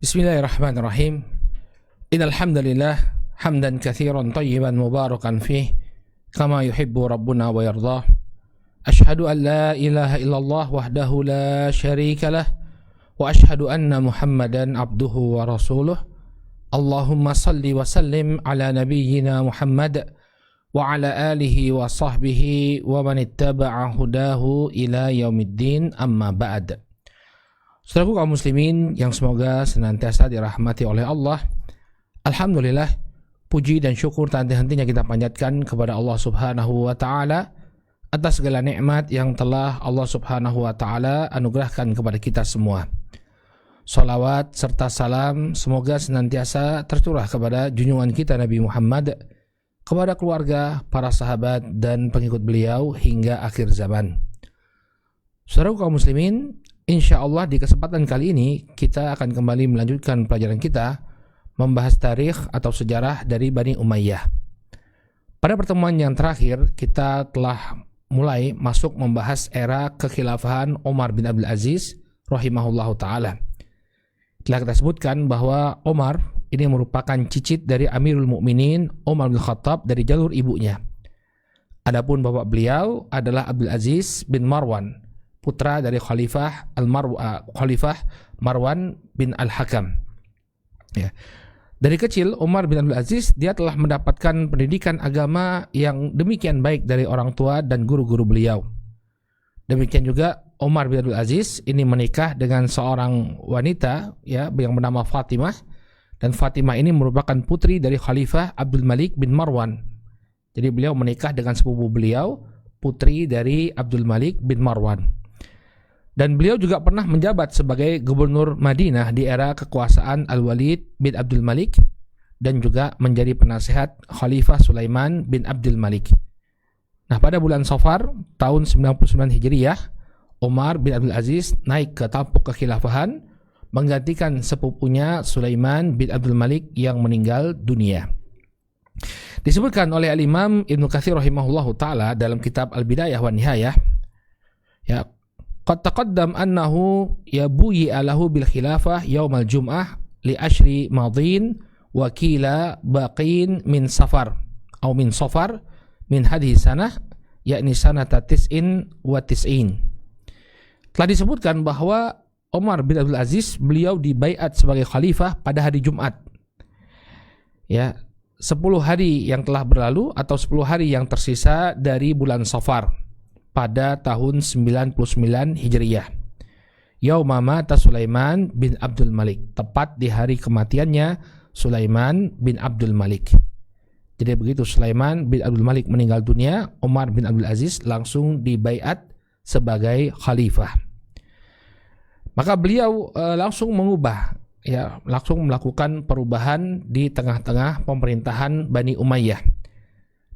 Bismillahirrahmanirrahim. Innal hamdalillah hamdan katsiran thayyiban mubarakan fih kama yuhibbu rabbuna wa yardah. Asyhadu an la ilaha illallah wahdahu la syarikalah wa asyhadu anna Muhammadan abduhu wa rasuluh. Allahumma salli wa sallim ala nabiyyina Muhammad wa ala alihi wa sahbihi wa man ittaba'a hudahu ila yaumiddin, amma ba'd. Saudaraku kaum muslimin yang semoga senantiasa dirahmati oleh Allah, alhamdulillah, puji dan syukur tak henti-hentinya kita panjatkan kepada Allah Subhanahu wa taala atas segala nikmat yang telah Allah Subhanahu wa taala anugerahkan kepada kita semua. Salawat serta salam semoga senantiasa tercurah kepada junjungan kita Nabi Muhammad, kepada keluarga, para sahabat dan pengikut beliau hingga akhir zaman. Saudaraku kaum muslimin, insyaallah di kesempatan kali ini kita akan kembali melanjutkan pelajaran kita membahas tarikh atau sejarah dari Bani Umayyah. Pada pertemuan yang terakhir kita telah mulai masuk membahas era kekhilafahan Umar bin Abdul Aziz rahimahullahu taala. Telah kita sebutkan bahwa Umar ini merupakan cicit dari Amirul Mukminin Umar bin Khattab dari jalur ibunya. Adapun bapak beliau adalah Abdul Aziz bin Marwan, putra dari Khalifah Marwan bin Al-Hakam. Ya. Dari kecil Umar bin Abdul Aziz dia telah mendapatkan pendidikan agama yang demikian baik dari orang tua dan guru-guru beliau. Demikian juga Umar bin Abdul Aziz ini menikah dengan seorang wanita ya yang bernama Fatimah, dan Fatimah ini merupakan putri dari Khalifah Abdul Malik bin Marwan. Jadi beliau menikah dengan sepupu beliau, putri dari Abdul Malik bin Marwan. Dan beliau juga pernah menjabat sebagai gubernur Madinah di era kekuasaan Al-Walid bin Abdul Malik dan juga menjadi penasehat Khalifah Sulaiman bin Abdul Malik. Nah, pada bulan Safar tahun 99 Hijriyah, Umar bin Abdul Aziz naik ke tampuk kekhilafahan menggantikan sepupunya Sulaiman bin Abdul Malik yang meninggal dunia. Disebutkan oleh Al-Imam Ibnu Katsir rahimahullahu taala dalam kitab Al-Bidayah wan Nihayah, ya, qad taqaddam annahu yabuyi'a lahu bil khilafah yaumal jum'ah li ashri madin wa qila baqin min safar atau min safar min hadhihi sanah, yakni sanata tis'in wa tis'in. Telah disebutkan bahwa Umar bin Abdul Aziz beliau dibaiat sebagai khalifah pada hari Jumat. Ya, 10 hari yang telah berlalu atau 10 hari yang tersisa dari bulan Safar pada tahun 99 Hijriyah. Yauma mata Sulaiman bin Abdul Malik, tepat di hari kematiannya Sulaiman bin Abdul Malik. Jadi begitu Sulaiman bin Abdul Malik meninggal dunia, Umar bin Abdul Aziz langsung dibaiat sebagai khalifah. Maka beliau langsung mengubah, ya, langsung melakukan perubahan di tengah-tengah pemerintahan Bani Umayyah.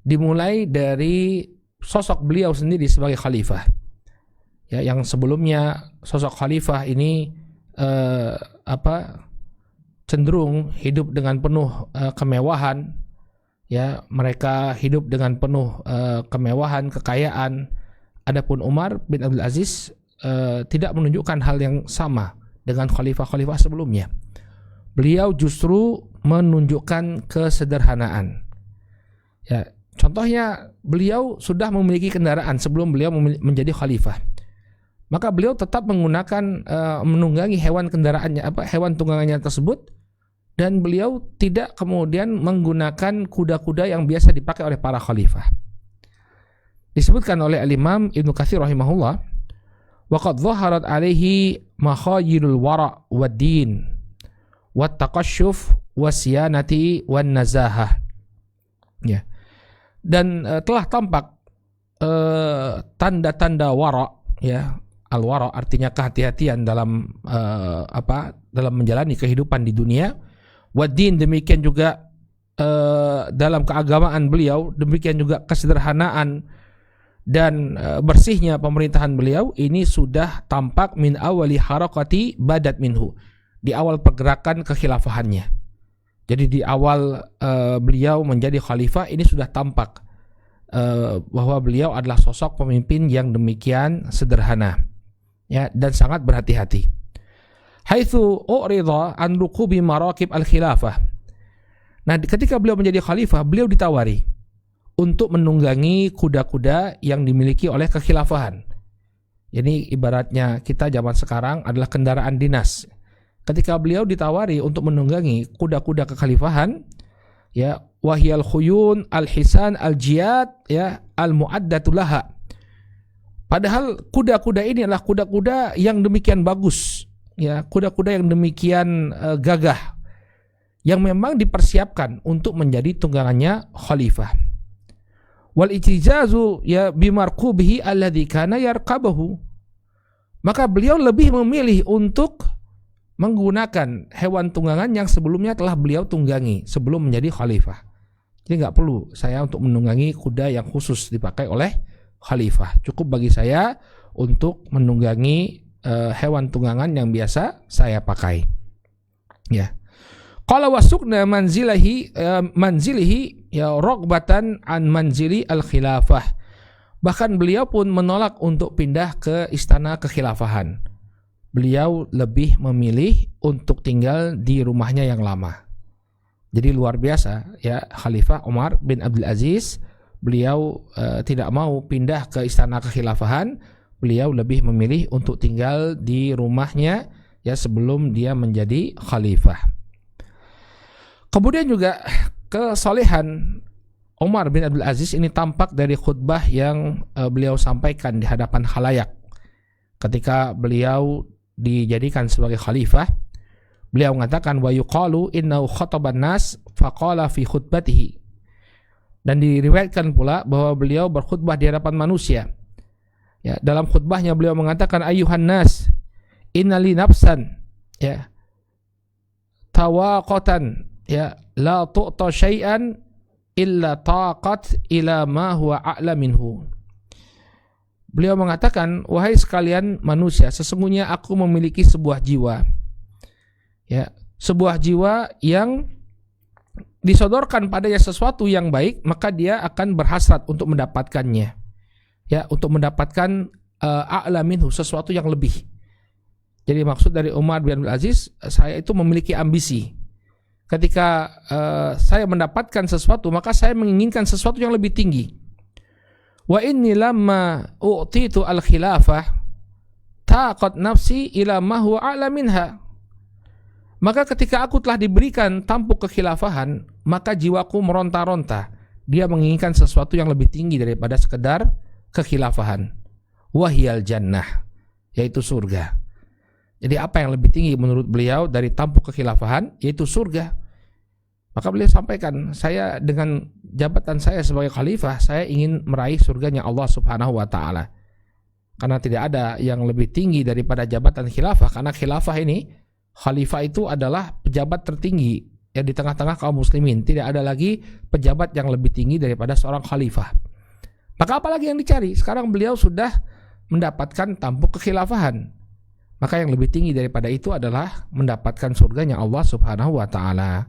Dimulai dari sosok beliau sendiri sebagai khalifah. Ya, yang sebelumnya sosok khalifah ini cenderung hidup dengan penuh kemewahan. Ya, mereka hidup dengan penuh kemewahan, kekayaan. Adapun Umar bin Abdul Aziz tidak menunjukkan hal yang sama dengan khalifah-khalifah sebelumnya. Beliau justru menunjukkan kesederhanaan. Ya, contohnya beliau sudah memiliki kendaraan sebelum beliau menjadi khalifah. Maka beliau tetap menggunakan menunggangi hewan kendaraannya, hewan tunggangannya tersebut, dan beliau tidak kemudian menggunakan kuda-kuda yang biasa dipakai oleh para khalifah. Disebutkan oleh Al-Imam Ibnu Katsir rahimahullah, wa qad dhaharat alaihi makhayilul wara' wad-din wat taqashshuf wasyanati wan nazahah. Ya. Dan telah tampak tanda-tanda wara', ya. Al-wara' artinya kehati-hatian dalam dalam menjalani kehidupan di dunia. Wad-din demikian juga dalam keagamaan beliau, demikian juga kesederhanaan dan bersihnya pemerintahan beliau ini sudah tampak min awali harakati badat minhu, di awal pergerakan kekhilafahannya. Jadi di awal beliau menjadi khalifah ini sudah tampak bahwa beliau adalah sosok pemimpin yang demikian sederhana, ya, dan sangat berhati-hati. haitsu urida an rukubi marakib al-khilafah. Nah, ketika beliau menjadi khalifah, beliau ditawari untuk menunggangi kuda-kuda yang dimiliki oleh kekhilafahan. Jadi ibaratnya kita zaman sekarang adalah kendaraan dinas. Ketika beliau ditawari untuk menunggangi kuda-kuda kekhalifahan, ya, wahyal khuyun al-hisan al-jiyad, ya, al-mu'addatu laha. Padahal kuda-kuda ini adalah kuda-kuda yang demikian bagus, ya, kuda-kuda yang demikian gagah, yang memang dipersiapkan untuk menjadi tunggangannya khalifah. Wal itijazu ya bimarqubihi alladzi kana yarqabahu. Maka beliau lebih memilih untuk menggunakan hewan tunggangan yang sebelumnya telah beliau tunggangi sebelum menjadi khalifah. Jadi nggak perlu saya untuk menunggangi kuda yang khusus dipakai oleh khalifah. Cukup bagi saya untuk menunggangi hewan tunggangan yang biasa saya pakai. Ya. Qala wasukna manzilihi ya raghbatan an manzili al-khilafah. Bahkan beliau pun menolak untuk pindah ke istana kekhilafahan. Beliau lebih memilih untuk tinggal di rumahnya yang lama. Jadi luar biasa, ya, Khalifah Umar bin Abdul Aziz, beliau tidak mau pindah ke istana kekhilafahan. Beliau lebih memilih untuk tinggal di rumahnya, ya, sebelum dia menjadi khalifah. Kemudian juga kesolehan Umar bin Abdul Aziz ini tampak dari khutbah yang beliau sampaikan di hadapan khalayak. Ketika beliau dijadikan sebagai khalifah, beliau mengatakan wa yuqalu innahu khataban nas faqala fi khutbatihi. Dan diriwayatkan pula bahwa beliau berkhutbah di hadapan manusia. Ya, dalam khutbahnya beliau mengatakan ayyuhan nas innali nafsan, ya, tawaqatan, ya, la tu'ta syai'an illa taqat ila ma huwa a'la minhu. Beliau mengatakan, wahai sekalian manusia, sesungguhnya aku memiliki sebuah jiwa, ya, sebuah jiwa yang disodorkan padanya sesuatu yang baik, maka dia akan berhasrat untuk mendapatkannya, ya, untuk mendapatkan a'la minhu, sesuatu yang lebih. Jadi maksud dari Umar bin Abdul Aziz, saya itu memiliki ambisi. Ketika saya mendapatkan sesuatu, maka saya menginginkan sesuatu yang lebih tinggi. Wa inni lamma u'titu al-khilafah taqat nafsi ila ma huwa a'la minha. Maka ketika aku telah diberikan tampuk kekhilafahan, maka jiwaku meronta-ronta. Dia menginginkan sesuatu yang lebih tinggi daripada sekedar kekhilafahan. Wahyal jannah, yaitu surga. Jadi apa yang lebih tinggi menurut beliau dari tampuk kekhilafahan? Yaitu surga. Maka beliau sampaikan, saya dengan jabatan saya sebagai khalifah, saya ingin meraih surganya Allah Subhanahu wa ta'ala. Karena tidak ada yang lebih tinggi daripada jabatan khilafah. Karena khilafah ini, khalifah itu adalah pejabat tertinggi yang di tengah-tengah kaum muslimin. Tidak ada lagi pejabat yang lebih tinggi daripada seorang khalifah. Maka apalagi yang dicari? Sekarang beliau sudah mendapatkan tampuk kekhilafahan. Maka yang lebih tinggi daripada itu adalah mendapatkan surganya Allah Subhanahu wa ta'ala.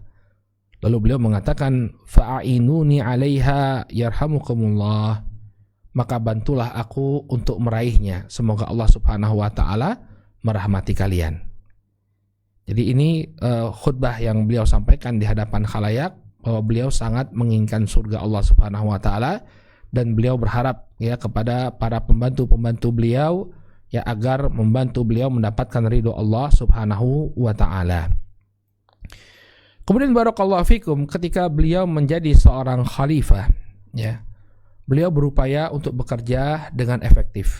Lalu beliau mengatakan, fa'ainuni 'alaiha yarhamukumullah. Maka bantulah aku untuk meraihnya. Semoga Allah Subhanahu wa ta'ala merahmati kalian. Jadi ini khutbah yang beliau sampaikan di hadapan khalayak, bahwa beliau sangat menginginkan surga Allah Subhanahu wa ta'ala, dan beliau berharap, ya, kepada para pembantu-pembantu beliau, ya, agar membantu beliau mendapatkan ridho Allah Subhanahu wa ta'ala. Kemudian barakallahu fikum, ketika beliau menjadi seorang khalifah, ya, beliau berupaya untuk bekerja dengan efektif.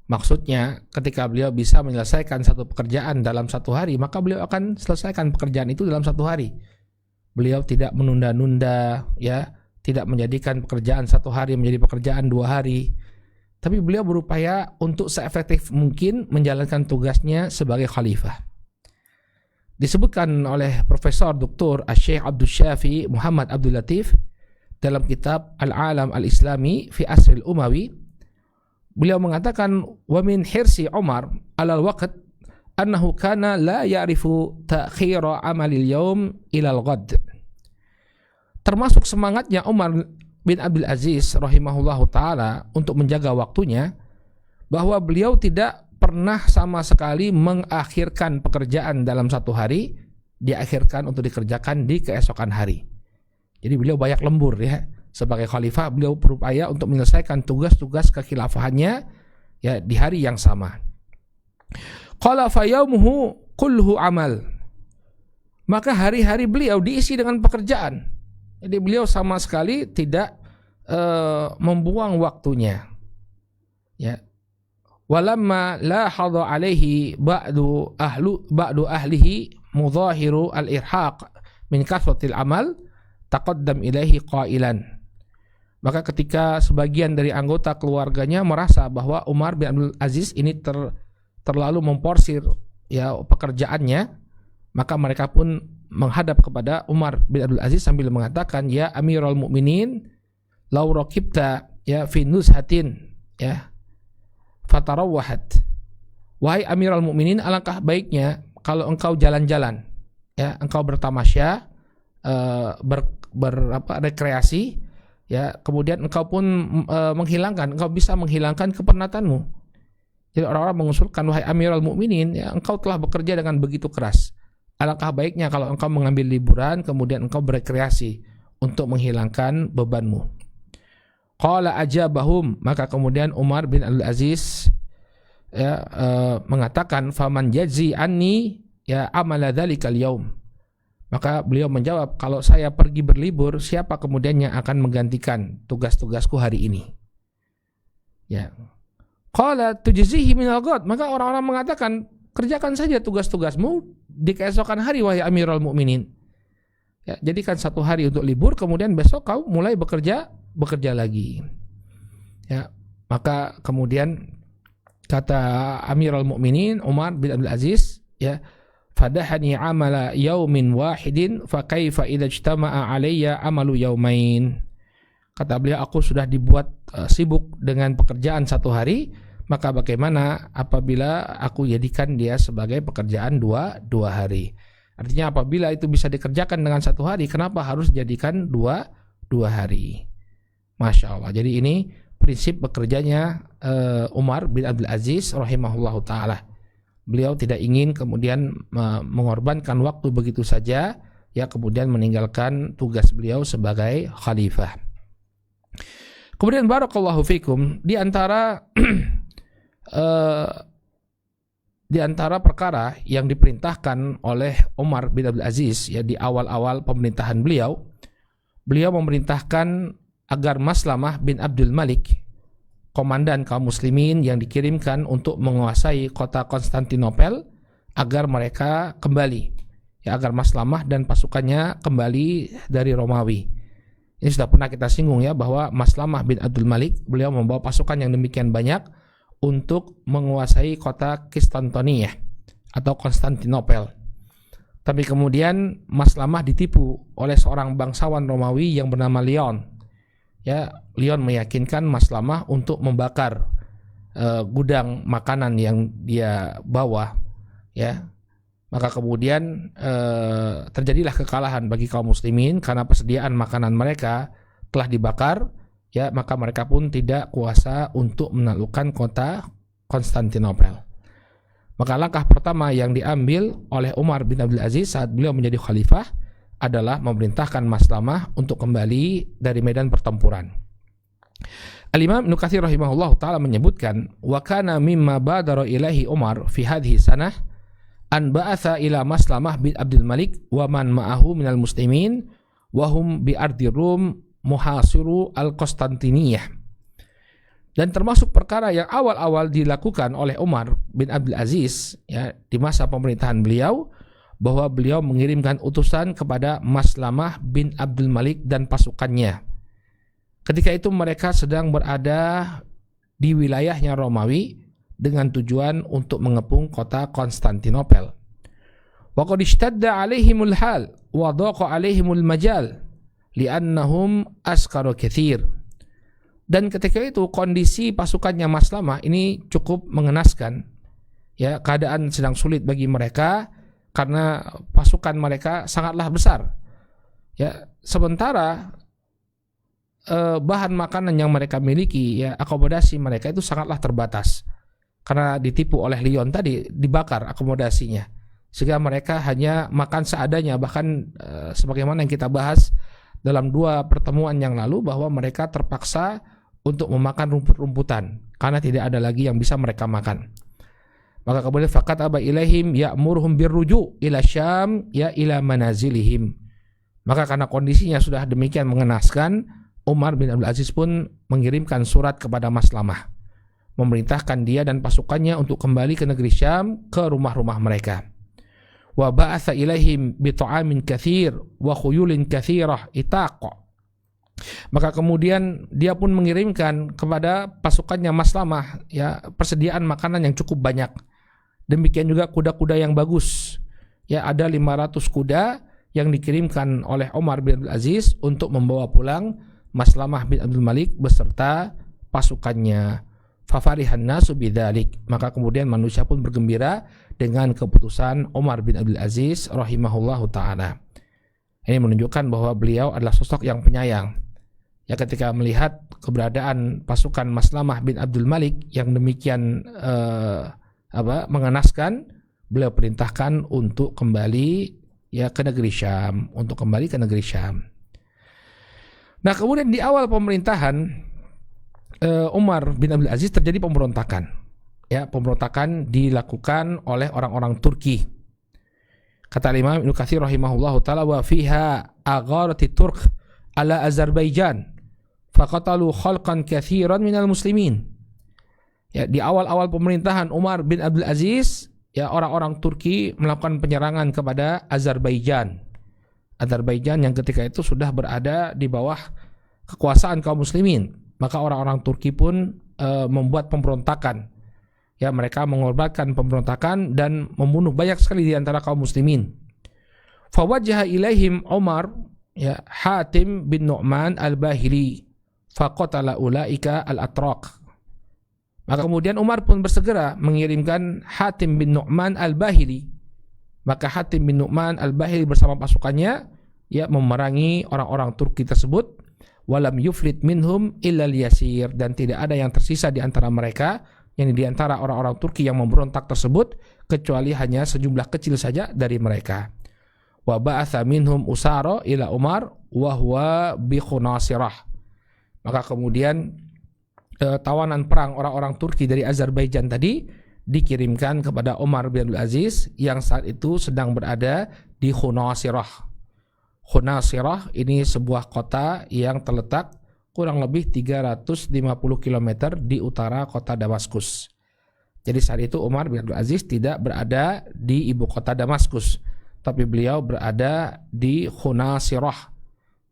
Maksudnya, ketika beliau bisa menyelesaikan satu pekerjaan dalam satu hari, maka beliau akan selesaikan pekerjaan itu dalam satu hari. Beliau tidak menunda-nunda, ya, tidak menjadikan pekerjaan satu hari menjadi pekerjaan 2 hari. Tapi beliau berupaya untuk seefektif mungkin menjalankan tugasnya sebagai khalifah. Disebutkan oleh Profesor Dr. Syekh Abdul Syafi Muhammad Abdul Latif dalam kitab Al-Alam Al-Islami fi Asril Umawi, beliau mengatakan, wa min hirsi Umar alal waqt annahu kana la ya'rifu ta'khira amalil yawm ilal ghad. Termasuk semangatnya Umar bin Abdul Aziz rahimahullahu ta'ala untuk menjaga waktunya, bahwa beliau tidak pernah sama sekali mengakhirkan pekerjaan dalam satu hari, diakhirkan untuk dikerjakan di keesokan hari. Jadi beliau banyak lembur ya. Sebagai khalifah beliau berupaya untuk menyelesaikan tugas-tugas kekhilafahannya ya di hari yang sama. Qala fa yaumuhu kulluhu amal. Maka hari-hari beliau diisi dengan pekerjaan. Jadi beliau sama sekali tidak membuang waktunya. Ya. Walamma la hadha alaihi ba'du ahlihi mudhahiru al-irhaq min kathratil amal taqaddam ilaihi qailan. Maka ketika sebagian dari anggota keluarganya merasa bahwa Umar bin Abdul Aziz ini terlalu memporsir ya pekerjaannya, maka mereka pun menghadap kepada Umar bin Abdul Aziz sambil mengatakan, ya Amirul Mukminin, law raqibta ya fi nuzhatin ya fatarawwahat. Wahai Amirul Mukminin, alangkah baiknya kalau engkau jalan-jalan ya, engkau bertamasya, rekreasi ya, kemudian engkau pun engkau bisa menghilangkan kepenatanmu. Jadi orang-orang mengusulkan, wahai Amirul Mukminin, ya engkau telah bekerja dengan begitu keras. Alangkah baiknya kalau engkau mengambil liburan, kemudian engkau berekreasi untuk menghilangkan bebanmu. Qala ajabahum, maka kemudian Umar bin Abdul Aziz ya, mengatakan, faman jazzi anni ya amala dzalikal yaum. Maka beliau menjawab, kalau saya pergi berlibur, siapa kemudian yang akan menggantikan tugas-tugasku hari ini? Ya. Qala tujzihi minal ghad, maka orang-orang mengatakan, kerjakan saja tugas-tugasmu di keesokan hari wahai Amirul Mukminin. Ya, jadikan satu hari untuk libur, kemudian besok kau mulai bekerja lagi. Ya, maka kemudian kata Amirul Mukminin Umar bin Abdul Aziz, ya, fadahani amala yaumin wahidin fa kaifa idza ijtama'a alayya amalu yaumain. Kata beliau, aku sudah dibuat sibuk dengan pekerjaan satu hari, maka bagaimana apabila aku jadikan dia sebagai pekerjaan dua hari? Artinya apabila itu bisa dikerjakan dengan satu hari, kenapa harus dijadikan dua hari? Masya Allah. Jadi ini prinsip bekerjanya Umar bin Abdul Aziz rahimahullahu ta'ala. Beliau tidak ingin kemudian mengorbankan waktu begitu saja, ya, kemudian meninggalkan tugas beliau sebagai khalifah. Kemudian barakallahu fikum, di antara perkara yang diperintahkan oleh Umar bin Abdul Aziz ya di awal-awal pemerintahan beliau memerintahkan agar Maslamah bin Abdul Malik, komandan kaum muslimin yang dikirimkan untuk menguasai kota Konstantinopel, agar mereka kembali, ya, agar Maslamah dan pasukannya kembali dari Romawi. Ini sudah pernah kita singgung ya, bahwa Maslamah bin Abdul Malik, beliau membawa pasukan yang demikian banyak untuk menguasai kota Konstantiniyah atau Konstantinopel. Tapi kemudian Maslamah ditipu oleh seorang bangsawan Romawi yang bernama Leon. Ya, Leon meyakinkan Maslamah untuk membakar gudang makanan yang dia bawa, ya. Maka kemudian terjadilah kekalahan bagi kaum muslimin karena persediaan makanan mereka telah dibakar, ya, maka mereka pun tidak kuasa untuk menaklukkan kota Konstantinopel. Maka langkah pertama yang diambil oleh Umar bin Abdul Aziz saat beliau menjadi khalifah adalah memerintahkan Maslamah untuk kembali dari medan pertempuran. Al-Imam Ibnu Katsir rahimahullah ta'ala menyebutkan, wa kana mimma badara ilahi Umar fi hadhihi sanah an ba'atha ila Maslamah bin Abdul Malik wa man ma'ahu minal muslimin wa hum bi ardi Rum muhasiru al-Konstantiniyah. Dan termasuk perkara yang awal-awal dilakukan oleh Umar bin Abdul Aziz ya di masa pemerintahan beliau, bahwa beliau mengirimkan utusan kepada Maslamah bin Abdul Malik dan pasukannya. Ketika itu mereka sedang berada di wilayahnya Romawi dengan tujuan untuk mengepung kota Konstantinopel. Wa qad ishtadda 'alaihimul hal wa dhaqa 'alaihimul majal li'annahum askaru katsir. Dan ketika itu kondisi pasukannya Maslamah ini cukup mengenaskan. Ya, keadaan sedang sulit bagi mereka karena pasukan mereka sangatlah besar. Ya, sementara bahan makanan yang mereka miliki, ya, akomodasi mereka itu sangatlah terbatas. karena ditipu oleh Lyon tadi, dibakar akomodasinya, sehingga mereka hanya makan seadanya. Bahkan sebagaimana yang kita bahas dalam 2 pertemuan yang lalu, bahwa mereka terpaksa untuk memakan rumput-rumputan karena tidak ada lagi yang bisa mereka makan. Maka kemudian faqat aba ilaihim ya'muruhum birruju' ila Syam ya ila manazilihim. Maka karena kondisinya sudah demikian mengenaskan, Umar bin Abdul Aziz pun mengirimkan surat kepada Maslamah, memerintahkan dia dan pasukannya untuk kembali ke negeri Syam, ke rumah-rumah mereka. Wa ba'atha ilaihim bi ta'amin katsir wa khuyulin katsirah itaq. Maka kemudian dia pun mengirimkan kepada pasukannya Maslamah ya persediaan makanan yang cukup banyak. Demikian juga kuda-kuda yang bagus. Ya, ada 500 kuda yang dikirimkan oleh Umar bin Abdul Aziz untuk membawa pulang Maslamah bin Abdul Malik beserta pasukannya. Fafarihan nasu bidzalik. Maka kemudian manusia pun bergembira dengan keputusan Umar bin Abdul Aziz rahimahullahu taala. Ini menunjukkan bahwa beliau adalah sosok yang penyayang. Ya, ketika melihat keberadaan pasukan Maslamah bin Abdul Malik yang demikian mengenaskan, beliau perintahkan untuk kembali ya ke negeri Syam, Nah, kemudian di awal pemerintahan Umar bin Abdul Aziz terjadi pemberontakan. Ya, pemberontakan dilakukan oleh orang-orang Turki. Kata Imam Ibnu Katsir rahimahullahu taala, wa fiha agharati Turk ala Azerbaijan faqatalu khalqan katsiran minal muslimin. Ya, di awal-awal pemerintahan Umar bin Abdul Aziz, ya orang-orang Turki melakukan penyerangan kepada Azerbaijan. Azerbaijan yang ketika itu sudah berada di bawah kekuasaan kaum muslimin. Maka orang-orang Turki pun membuat pemberontakan. Ya, mereka mengorbankan pemberontakan dan membunuh banyak sekali di antara kaum muslimin. Fawajjaha ilaihim Umar ya Hatim bin Nu'man al-Bahili faqatala ulaika al-atraq. Maka kemudian Umar pun bersegera mengirimkan Hatim bin Nu'man al-Bahili. Maka Hatim bin Nu'man al-Bahili bersama pasukannya ya memerangi orang-orang Turki tersebut. Walam yuflit minhum illa yasir, dan tidak ada yang tersisa di antara mereka, yakni di antara orang-orang Turki yang memberontak tersebut, kecuali hanya sejumlah kecil saja dari mereka. Wa ba'atha minhum usara ila Umar wa huwa bi Khunasirah. Maka kemudian tawanan perang orang-orang Turki dari Azerbaijan tadi dikirimkan kepada Umar bin Abdul Aziz yang saat itu sedang berada di Khunasirah. Khunasirah ini sebuah kota yang terletak kurang lebih 350 km di utara kota Damaskus. Jadi saat itu Umar bin Abdul Aziz tidak berada di ibu kota Damaskus, tapi beliau berada di Khunasirah,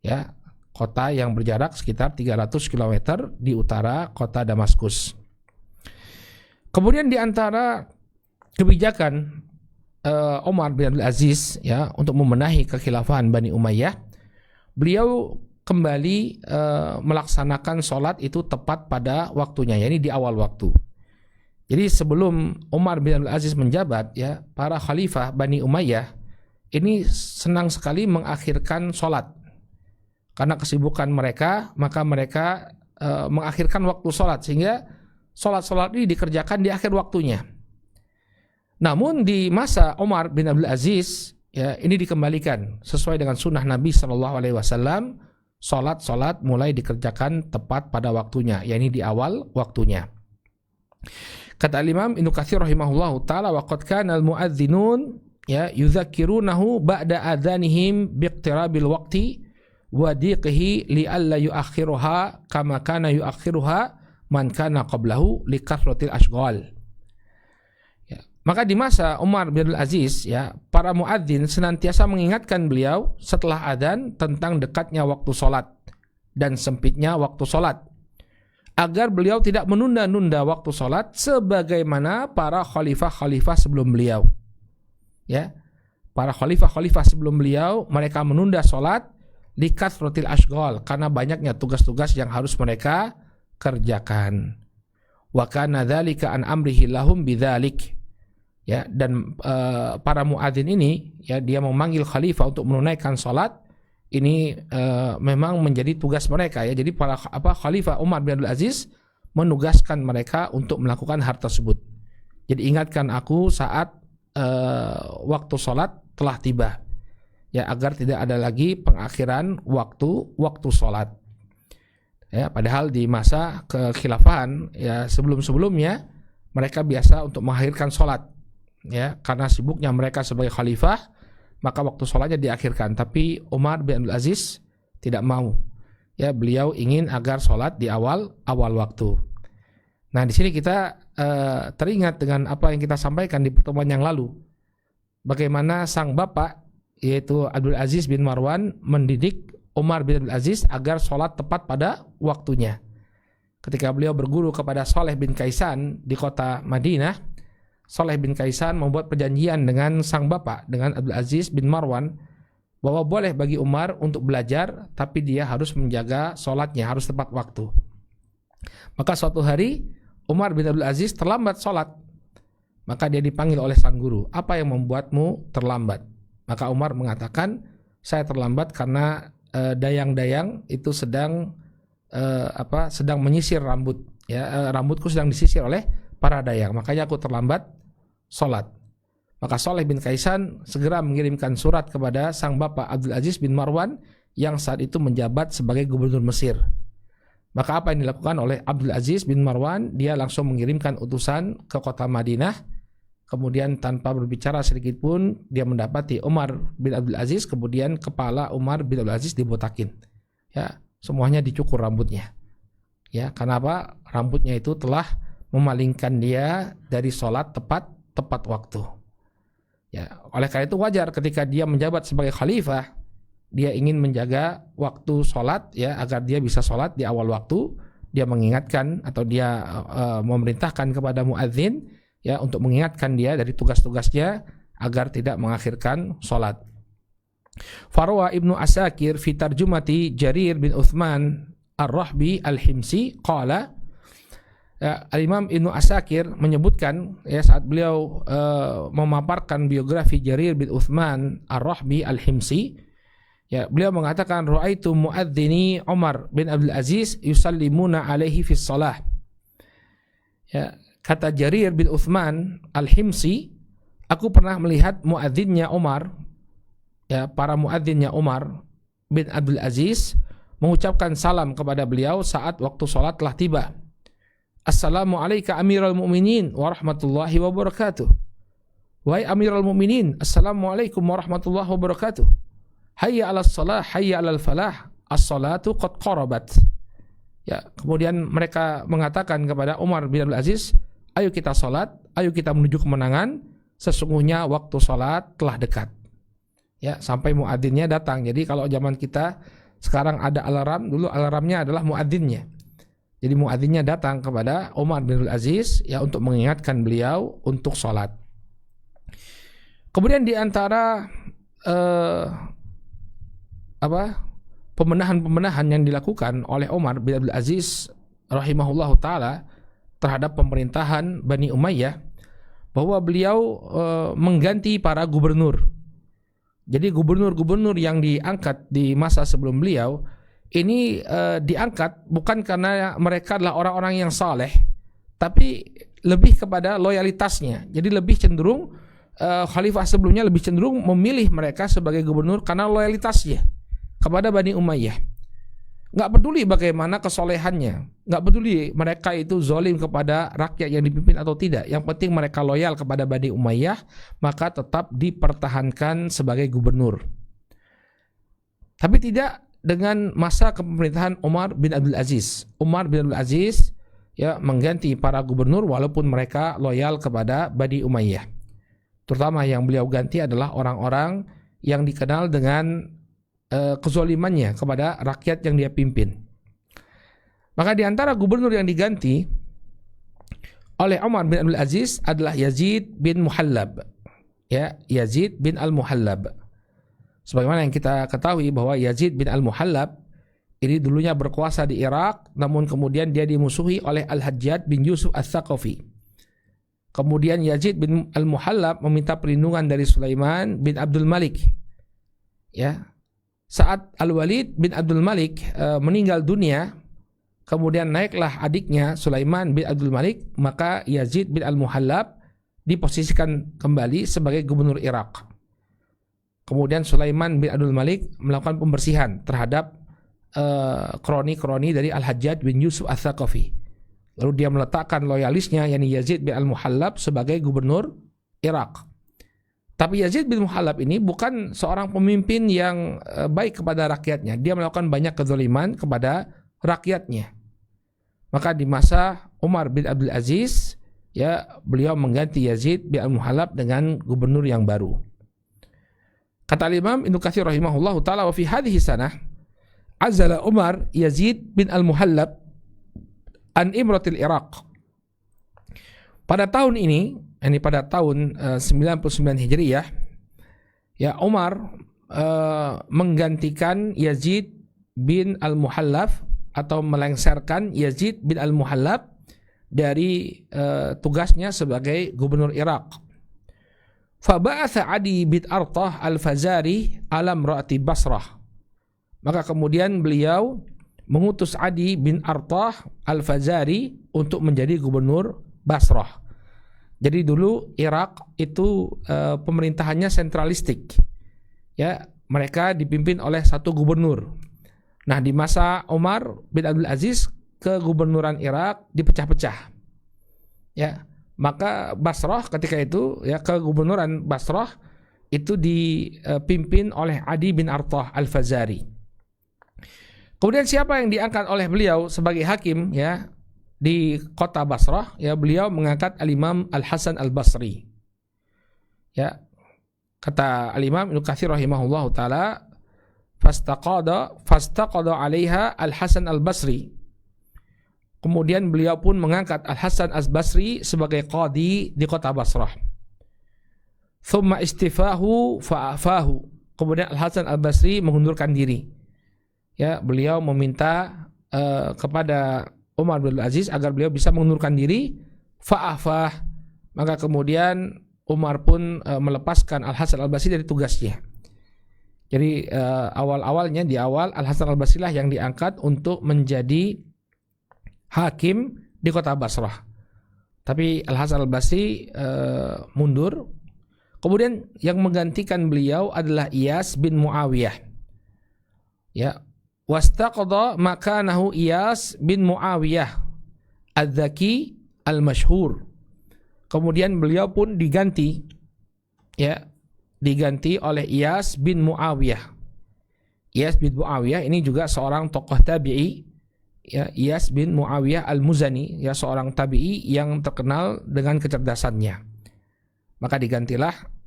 ya, kota yang berjarak sekitar 300 km di utara kota Damaskus. Kemudian di antara kebijakan Umar bin Abdul Aziz ya untuk membenahi kekhilafahan Bani Umayyah, beliau kembali melaksanakan sholat itu tepat pada waktunya, yakni di awal waktu. Jadi sebelum Umar bin Abdul Aziz menjabat, ya, para khalifah Bani Umayyah ini senang sekali mengakhirkan sholat. Karena kesibukan mereka, maka mereka mengakhirkan waktu sholat, sehingga sholat-sholat ini dikerjakan di akhir waktunya. Namun di masa Umar bin Abdul Aziz, ya, ini dikembalikan sesuai dengan sunnah Nabi SAW. Sholat mulai dikerjakan tepat pada waktunya, yakni di awal waktunya. Kata Imam Ibnu Katsir rahimahullahu taala, wa qad kana al-muadzdzinun ya yudzakirunahu ba'da adzanihim biiqtirabil waqti wa diqihi li alla yuakhiruha kama kana yuakhiruha man kana qablahu li kathratil ashghal. Ya, maka di masa Umar bin Abdul Aziz, ya, para muadzin senantiasa mengingatkan beliau setelah adzan tentang dekatnya waktu sholat dan sempitnya waktu sholat, agar beliau tidak menunda-nunda waktu sholat sebagaimana para khalifah-khalifah sebelum beliau. Ya, para khalifah-khalifah sebelum beliau mereka menunda sholat likathratil ashghal, karena banyaknya tugas-tugas yang harus mereka kerjakan. Wa kana dzalika an amrihi lahum bidzalik. Ya, dan para muadzin ini, ya, dia memanggil khalifah untuk menunaikan sholat ini memang menjadi tugas mereka, ya. Jadi para khalifah Umar bin Abdul Aziz menugaskan mereka untuk melakukan hal tersebut. Jadi ingatkan aku saat waktu sholat telah tiba, ya, agar tidak ada lagi pengakhiran waktu sholat. Ya, padahal di masa kekhilafahan, ya, sebelumnya mereka biasa untuk mengakhirkan sholat, ya, karena sibuknya mereka sebagai khalifah, maka waktu sholatnya diakhirkan. Tapi Umar bin Abdul Aziz tidak mau. Ya, beliau ingin agar sholat di awal waktu. Nah, di sini kita teringat dengan apa yang kita sampaikan di pertemuan yang lalu. Bagaimana sang bapak, yaitu Abdul Aziz bin Marwan, mendidik Umar bin Abdul Aziz agar sholat tepat pada waktunya. Ketika beliau berguru kepada Saleh bin Kaisan di kota Madinah, Saleh bin Kaisan membuat perjanjian dengan sang bapak, dengan Abdul Aziz bin Marwan, bahwa boleh bagi Umar untuk belajar, tapi dia harus menjaga sholatnya, harus tepat waktu. Maka suatu hari Umar bin Abdul Aziz terlambat sholat. Maka dia dipanggil oleh sang guru, apa yang membuatmu terlambat? Maka Umar mengatakan, saya terlambat karena dayang-dayang itu sedang menyisir rambut. Ya, rambutku sedang disisir oleh para dayang, makanya aku terlambat sholat. Maka Saleh bin Kaisan segera mengirimkan surat kepada sang bapak Abdul Aziz bin Marwan yang saat itu menjabat sebagai gubernur Mesir. Maka apa yang dilakukan oleh Abdul Aziz bin Marwan? Dia langsung mengirimkan utusan ke kota Madinah. Kemudian tanpa berbicara sedikit pun dia mendapati Umar bin Abdul Aziz. Kemudian kepala Umar bin Abdul Aziz dibotakin. Ya, semuanya dicukur rambutnya. Ya, karena apa? Rambutnya itu telah memalingkan dia dari sholat tepat waktu. Ya, oleh karena itu wajar ketika dia menjabat sebagai khalifah, dia ingin menjaga waktu sholat, ya, agar dia bisa sholat di awal waktu. Dia mengingatkan atau dia memerintahkan kepada muadzin, ya, untuk mengingatkan dia dari tugas-tugasnya agar tidak mengakhirkan sholat. Farwa Ibnu Asakir fi tarjumati Jarir bin Uthman Ar-Rahbi Al-Himsi qala, ya, Al-Imam Ibnu Asakir menyebutkan, ya, saat beliau memaparkan biografi Jarir bin Uthman Ar-Rahbi Al-Himsi, ya, beliau mengatakan ra'aitu muadzini Umar bin Abdul Aziz yusallimuna alaihi fi shalah. Ya, kata Jarir bin Uthman Al-Himsi, aku pernah melihat muadzinnya Umar, ya, para muadzinnya Umar bin Abdul Aziz mengucapkan salam kepada beliau saat waktu sholat telah tiba. Assalamu alayka amiral mu'minin wa rahmatullahi wa barakatuh. Wahai amiral mu'minin, assalamualaikum warahmatullahi wabarakatuh. Hayya 'alas shalah, hayya 'alal falah, as-salatu qad qarabat. Ya, kemudian mereka mengatakan kepada Umar bin Abdul Aziz, ayo kita salat, ayo kita menuju kemenangan, sesungguhnya waktu salat telah dekat. Ya, sampai muadzinnya datang. Jadi kalau zaman kita sekarang ada alarm, dulu alarmnya adalah muadzinnya. Jadi muadzinnya datang kepada Umar bin Abdul Aziz, ya, untuk mengingatkan beliau untuk salat. Kemudian di antara pembenahan yang dilakukan oleh Umar bin Abdul Aziz rahimahullahu taala terhadap pemerintahan Bani Umayyah, bahwa beliau mengganti para gubernur. Jadi gubernur-gubernur yang diangkat di masa sebelum beliau ini diangkat bukan karena mereka adalah orang-orang yang saleh, tapi lebih kepada loyalitasnya. Jadi lebih cenderung khalifah sebelumnya lebih cenderung memilih mereka sebagai gubernur karena loyalitasnya kepada Bani Umayyah. Nggak peduli bagaimana kesolehannya, nggak peduli mereka itu zalim kepada rakyat yang dipimpin atau tidak. Yang penting mereka loyal kepada Bani Umayyah, maka tetap dipertahankan sebagai gubernur. Tapi tidak dengan masa kepemerintahan Umar bin Abdul Aziz. Umar bin Abdul Aziz, ya, mengganti para gubernur walaupun mereka loyal kepada Bani Umayyah. Terutama yang beliau ganti adalah orang-orang yang dikenal dengan kezalimannya kepada rakyat yang dia pimpin. Maka di antara gubernur yang diganti oleh Umar bin Abdul Aziz adalah Yazid bin Muhallab. Ya, Yazid bin Al-Muhallab. Sebagaimana yang kita ketahui bahwa Yazid bin Al-Muhallab ini dulunya berkuasa di Irak, namun kemudian dia dimusuhi oleh Al-Hajjaj bin Yusuf Al-Thaqafi. Kemudian Yazid bin Al-Muhallab meminta perlindungan dari Sulaiman bin Abdul Malik. Ya, saat Al-Walid bin Abdul Malik meninggal dunia, kemudian naiklah adiknya Sulaiman bin Abdul Malik, maka Yazid bin Al-Muhallab diposisikan kembali sebagai gubernur Irak. Kemudian Sulaiman bin Abdul Malik melakukan pembersihan terhadap kroni-kroni dari Al-Hajjaj bin Yusuf Ats-Tsaqafi. Lalu dia meletakkan loyalisnya yakni Yazid bin Al-Muhallab sebagai gubernur Irak. Tapi Yazid bin Muhallab ini bukan seorang pemimpin yang baik kepada rakyatnya. Dia melakukan banyak kezaliman kepada rakyatnya. Maka di masa Umar bin Abdul Aziz, ya, beliau mengganti Yazid bin Al-Muhallab dengan gubernur yang baru. Kata Imam Ibnu Katsir rahimahullahu taala, wa fi hadhihi sanah azala Umar Yazid bin Al-Muhallab an imratil Iraq. Pada tahun ini pada tahun 99 Hijriyah, ya, Umar menggantikan Yazid bin Al-Muhallab atau melengsarkan Yazid bin Al-Muhallab dari tugasnya sebagai gubernur Irak. Faba'atha Adi bin Artah Al-Fazari ala imra'ati Basrah. Maka kemudian beliau mengutus Adi bin Artah Al-Fazari untuk menjadi gubernur Basrah. Jadi dulu Irak itu pemerintahannya sentralistik. Ya, mereka dipimpin oleh satu gubernur. Nah, di masa Umar bin Abdul Aziz, kegubernuran Irak dipecah-pecah. Ya, maka Basrah ketika itu, ya, kegubernuran Basrah itu dipimpin oleh Adi bin Artah Al-Fazari. Kemudian siapa yang diangkat oleh beliau sebagai hakim, ya, di kota Basrah? Ya, beliau mengangkat Al-Imam Al-Hasan Al-Basri. Ya, kata Al-Imam Ibnu Katsir rahimahullahu taala, fastaqada 'alaiha Al-Hasan Al-Basri. Kemudian beliau pun mengangkat Al-Hasan Al-Basri sebagai qadi di kota Basrah. Thumma istifahu fa'afahu. Kemudian Al-Hasan Al-Basri mengundurkan diri. Ya, beliau meminta kepada Umar bin Abdul Aziz agar beliau bisa mengundurkan diri. Fa'afah. Maka kemudian Umar pun melepaskan Al-Hasan Al-Basri dari tugasnya. Jadi awal-awalnya, di awal, Al-Hasan Al-Basri lah yang diangkat untuk menjadi hakim di kota Basrah. Tapi Al-Hasan Al-Basri mundur. Kemudian yang menggantikan beliau adalah Iyas bin Muawiyah. Ya, wastaqada makanahu Iyas bin Muawiyah Al-Zaki Al-Mashhur. Kemudian beliau pun diganti, ya, diganti oleh Iyas bin Muawiyah. Iyas bin Muawiyah ini juga seorang tokoh tabi'i, ya, Iyas bin Muawiyah Al-Muzani, ya, seorang tabi'i yang terkenal dengan kecerdasannya. Maka digantilah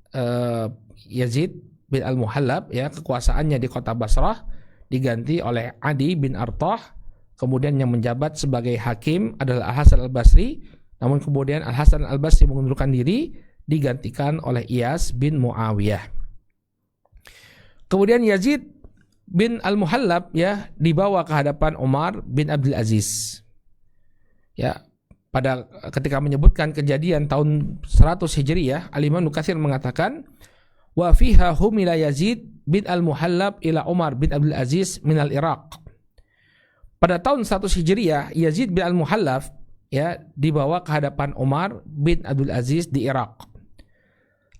Yazid bin Al-Muhallab, ya, kekuasaannya di kota Basrah diganti oleh Adi bin Artah. Kemudian yang menjabat sebagai hakim adalah Al-Hasan Al-Basri. Namun kemudian Al-Hasan Al-Basri mengundurkan diri, digantikan oleh Iyas bin Muawiyah. Kemudian Yazid bin Al-Muhallab, ya, dibawa ke hadapan Umar bin Abdul Aziz. Ya, pada ketika menyebutkan kejadian tahun 100 Hijriyah, Al-Imam Ibnu Katsir mengatakan, wa fiha humila Yazid bin Al-Muhallab ila Umar bin Abdul Aziz min al-Iraq. Pada tahun 100 Hijriyah, Yazid bin Al-Muhallab, ya, dibawa ke hadapan Umar bin Abdul Aziz di Irak.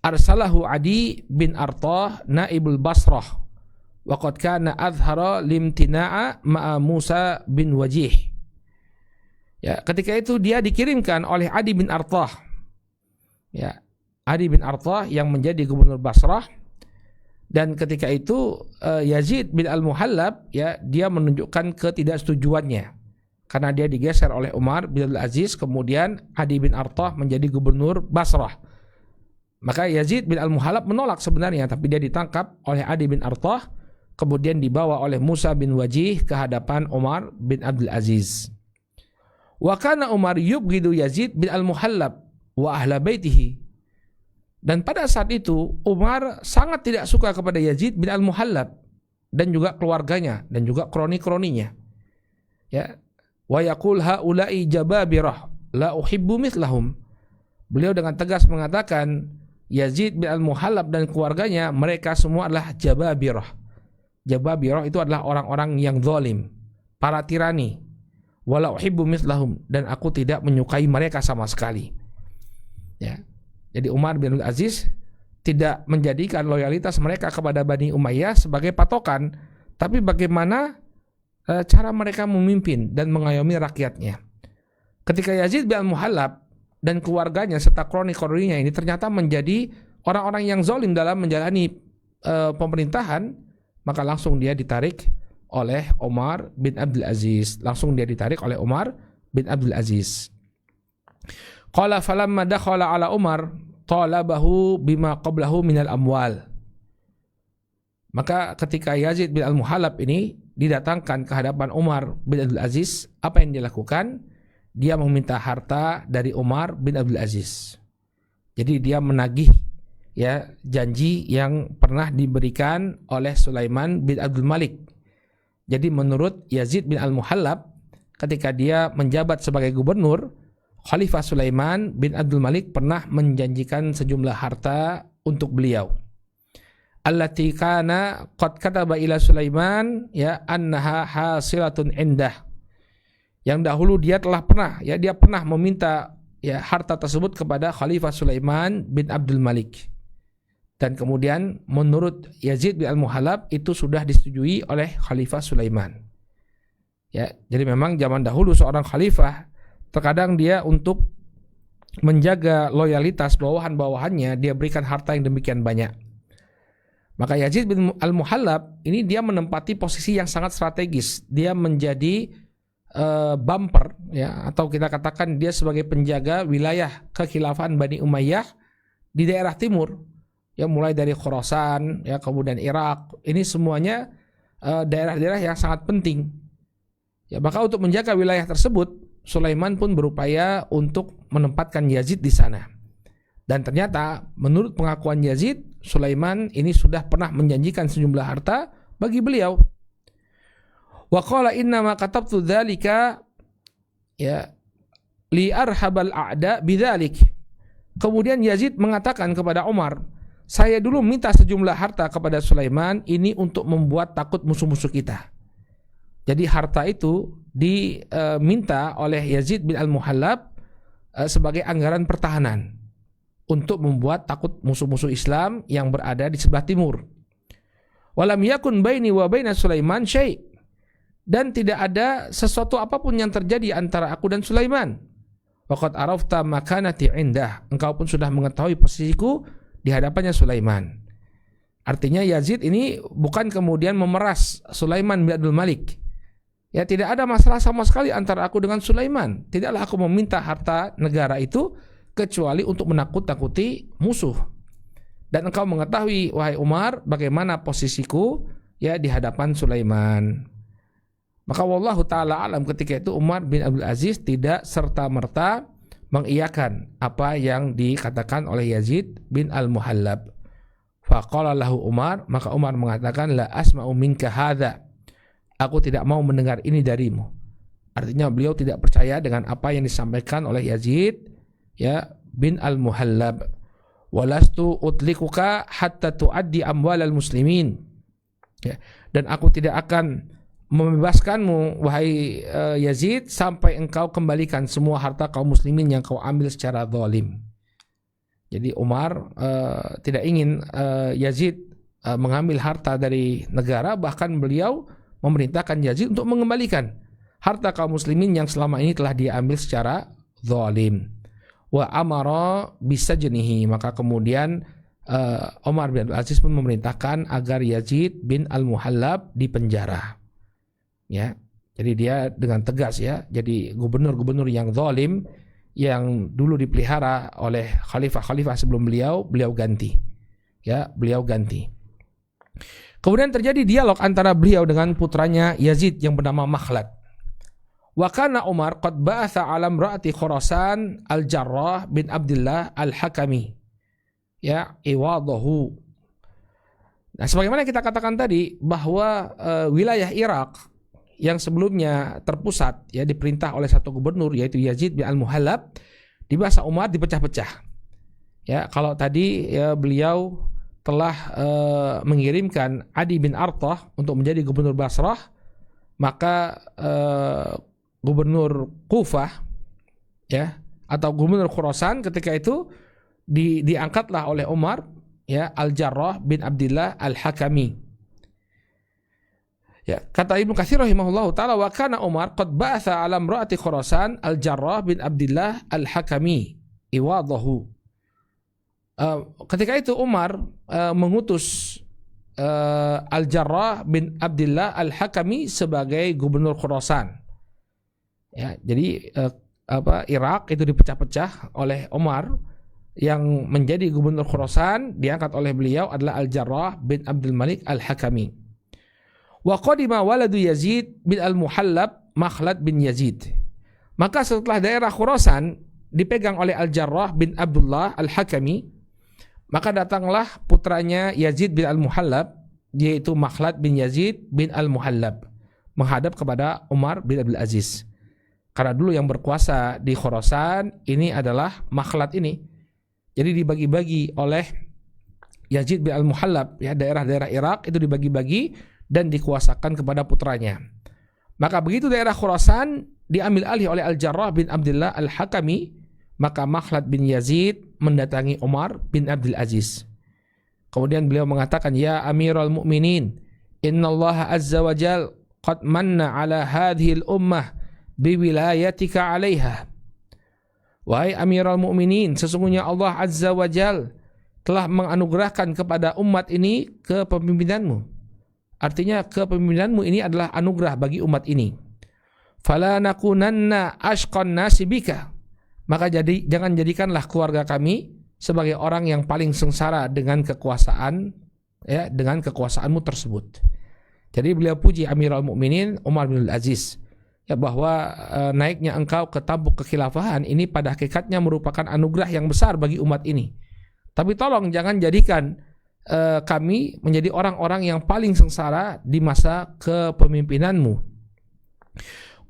Arsalahu Adi bin Artah naibul Basrah wa qad kana azhara limtina'a ma'a Musa bin Wajih. Ya, ketika itu dia dikirimkan oleh Adi bin Artah. Ya, Adi bin Artah yang menjadi gubernur Basrah. Dan ketika itu Yazid bin Al-Muhallab, ya, dia menunjukkan ketidaksetujuannya karena dia digeser oleh Umar bin Abdul Aziz. Kemudian Adi bin Artah menjadi gubernur Basrah. Maka Yazid bin Al-Muhallab menolak sebenarnya, tapi dia ditangkap oleh Adi bin Artah, kemudian dibawa oleh Musa bin Wajih ke hadapan Umar bin Abdul Aziz. Wa kana Umar yubghidu Yazid bin Al-Muhallab wa ahla baitihi. Dan pada saat itu Umar sangat tidak suka kepada Yazid bin Al-Muhallab dan juga keluarganya dan juga kroni-kroninya. Ya, wa yaqul haula'i jababirah la uhibbu mithlahum. Beliau dengan tegas mengatakan Yazid bin Al-Muhallab dan keluarganya, mereka semua adalah jababirah. Jababirah itu adalah orang-orang yang zalim, para tirani. Wala uhibbu mithlahum, dan aku tidak menyukai mereka sama sekali. Ya. Jadi Umar bin Abdul Aziz tidak menjadikan loyalitas mereka kepada Bani Umayyah sebagai patokan, tapi bagaimana cara mereka memimpin dan mengayomi rakyatnya. Ketika Yazid bin Al-Muhallab dan keluarganya serta kroni-kroninya ini ternyata menjadi orang-orang yang zalim dalam menjalani pemerintahan, maka langsung dia ditarik oleh Umar bin Abdul Aziz. Qala falamma dakhala ala Umar talabahu bima qablahu minal amwal. Maka ketika Yazid bin Al-Muhallab ini didatangkan ke hadapan Umar bin Abdul Aziz, apa yang dilakukan? Dia meminta harta dari Umar bin Abdul Aziz. Jadi dia menagih ya janji yang pernah diberikan oleh Sulaiman bin Abdul Malik. Jadi menurut Yazid bin Al-Muhallab, ketika dia menjabat sebagai gubernur, Khalifah Sulaiman bin Abdul Malik pernah menjanjikan sejumlah harta untuk beliau. Allati kana qad kataba ila Sulaiman ya annaha hasilatun indah. Yang dahulu dia pernah meminta ya harta tersebut kepada Khalifah Sulaiman bin Abdul Malik. Dan kemudian menurut Yazid bin Al-Muhallab itu sudah disetujui oleh Khalifah Sulaiman. Ya, jadi memang zaman dahulu seorang khalifah terkadang dia untuk menjaga loyalitas bawahan-bawahannya, dia berikan harta yang demikian banyak. Maka Yazid bin Al-Muhallab ini dia menempati posisi yang sangat strategis. Dia menjadi bumper ya, atau kita katakan dia sebagai penjaga wilayah kekhilafan Bani Umayyah di daerah timur. Ya, mulai dari Khurasan ya, kemudian Irak. Ini semuanya daerah-daerah yang sangat penting. Ya, maka untuk menjaga wilayah tersebut, Sulaiman pun berupaya untuk menempatkan Yazid di sana. Dan ternyata menurut pengakuan Yazid, Sulaiman ini sudah pernah menjanjikan sejumlah harta bagi beliau. Wa qala inna ma katabtu dzalika ya li arhabal a'da bidzalik. Kemudian Yazid mengatakan kepada Umar, saya dulu minta sejumlah harta kepada Sulaiman ini untuk membuat takut musuh-musuh kita. Jadi harta itu diminta oleh Yazid bin Al-Muhallab sebagai anggaran pertahanan untuk membuat takut musuh-musuh Islam yang berada di sebelah timur. Walam yakun baini wa baina Sulaiman syai'. Dan tidak ada sesuatu apapun yang terjadi antara aku dan Sulaiman. Waqad arafta makanati indah. Engkau pun sudah mengetahui posisiku di hadapannya Sulaiman. Artinya Yazid ini bukan kemudian memeras Sulaiman bin Abdul Malik. Ya, tidak ada masalah sama sekali antara aku dengan Sulaiman. Tidaklah aku meminta harta negara itu kecuali untuk menakut-takuti musuh. Dan engkau mengetahui wahai Umar bagaimana posisiku ya di hadapan Sulaiman. Maka wallahu ta'ala alam ketika itu Umar bin Abdul Aziz tidak serta-merta mengiyakan apa yang dikatakan oleh Yazid bin Al-Muhallab. Faqala lahu Umar, maka Umar mengatakan la asma'u minka hadza. Aku tidak mau mendengar ini darimu. Artinya beliau tidak percaya dengan apa yang disampaikan oleh Yazid ya bin Al-Muhallab. Walastu utlikuka hatta tuaddi amwalal muslimin. Ya, dan aku tidak akan membebaskanmu wahai Yazid sampai engkau kembalikan semua harta kaum muslimin yang kau ambil secara zalim. Jadi Umar tidak ingin Yazid mengambil harta dari negara, bahkan beliau memerintahkan Yazid untuk mengembalikan harta kaum muslimin yang selama ini telah dia ambil secara zalim. Wa amara bisajnihi, maka kemudian Umar bin Abdul Aziz pun memerintahkan agar Yazid bin Al-Muhallab dipenjara. Ya, jadi dia dengan tegas ya, jadi gubernur-gubernur yang zalim yang dulu dipelihara oleh khalifah-khalifah sebelum beliau ganti. Ya, beliau ganti. Kemudian terjadi dialog antara beliau dengan putranya Yazid yang bernama Makhlad. Wa kana Umar qad ba'atha 'ala imra'ati Khurasan Al-Jarrah bin Abdullah Al-Hakami. Ya, iwadahu. Nah, sebagaimana kita katakan tadi bahwa wilayah Irak yang sebelumnya terpusat ya diperintah oleh satu gubernur yaitu Yazid bin Al-Muhallab, di masa Umar dipecah-pecah. Ya, kalau tadi ya, beliau telah mengirimkan Adi bin Artah untuk menjadi gubernur Basrah, maka gubernur Kufah ya atau gubernur Khurasan ketika itu diangkatlah oleh Umar ya Al-Jarrah bin Abdillah Al-Hakami. Ya, kata Ibnu Katsir rahimahullahu taala, wa kana Umar qad ba'atha 'ala imra'ati Khurasan Al-Jarrah bin Abdillah Al-Hakami iwadahu. Ketika itu Umar mengutus Al-Jarrah bin Abdillah Al-Hakami sebagai gubernur Khurasan. Ya, jadi Irak itu dipecah-pecah oleh Umar. Yang menjadi gubernur Khurasan diangkat oleh beliau adalah Al-Jarrah bin Abdul Malik Al-Hakami. Wa qadima waladu Yazid bin Al-Muhallab Makhlad bin Yazid. Maka setelah daerah Khurasan dipegang oleh Al-Jarrah bin Abdullah Al-Hakami, maka datanglah putranya Yazid bin Al-Muhallab, yaitu Makhlad bin Yazid bin Al-Muhallab, menghadap kepada Umar bin Abdul Aziz. Karena dulu yang berkuasa di Khurasan ini adalah Makhlad ini. Jadi dibagi-bagi oleh Yazid bin Al-Muhallab, ya, daerah-daerah Irak itu dibagi-bagi dan dikuasakan kepada putranya. Maka begitu daerah Khurasan diambil alih oleh Al-Jarrah bin Abdullah Al-Hakami, maka Makhlad bin Yazid mendatangi Umar bin Abdul Aziz. Kemudian beliau mengatakan, ya Amirul Mukminin, innallaha azza wa jal qad manna ala hadhil ummah biwilayatika alaiha. Wahai Amirul Mukminin, sesungguhnya Allah azza wa jal telah menganugerahkan kepada umat ini kepemimpinanmu. Artinya kepemimpinanmu ini adalah anugerah bagi umat ini. Fala nakunanna ashqan nasi bika. Maka jangan jadikanlah keluarga kami sebagai orang yang paling sengsara dengan kekuasaan, ya, dengan kekuasaanmu tersebut. Jadi beliau puji Amirul Mukminin Umar bin Aziz, ya, bahwa naiknya engkau ke tampuk kekhilafahan ini pada hakikatnya merupakan anugerah yang besar bagi umat ini. Tapi tolong jangan jadikan kami menjadi orang-orang yang paling sengsara di masa kepemimpinanmu.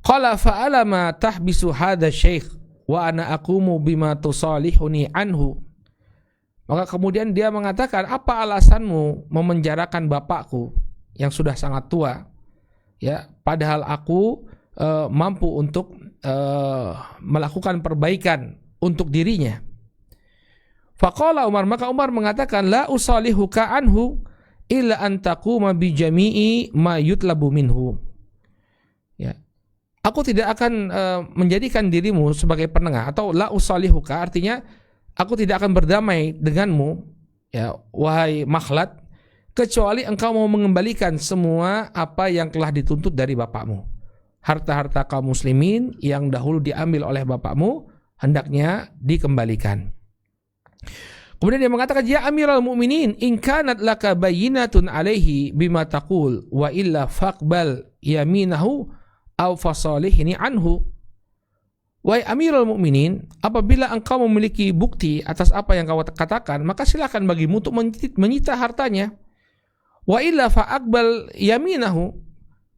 Qala fa'ala ma tahbisu hadha syekh wa ana aqumu bima tusalihuni anhu. Maka kemudian dia mengatakan, apa alasanmu memenjarakan bapakku yang sudah sangat tua, ya, padahal aku mampu untuk melakukan perbaikan untuk dirinya. Faqala Umar, maka Umar mengatakan, la usalihuka anhu illa an taquma bi jami'i ma yutlabu minhu. Ya. Aku tidak akan menjadikan dirimu sebagai penengah, atau la usalihuka artinya aku tidak akan berdamai denganmu, ya, wahai Makhlad, kecuali engkau mau mengembalikan semua apa yang telah dituntut dari bapakmu. Harta-harta kaum muslimin yang dahulu diambil oleh bapakmu hendaknya dikembalikan. Kemudian dia mengatakan, ya Amirul Mukminin, in kanat laka bayyinatun alaihi bima taqul wa illa faqbal yaminahu aw fasalihni anhu. Wahai Amirul Mukminin, apabila engkau memiliki bukti atas apa yang kau katakan, maka silakan bagimu untuk menyita hartanya. Wa illa faqbal yaminahu.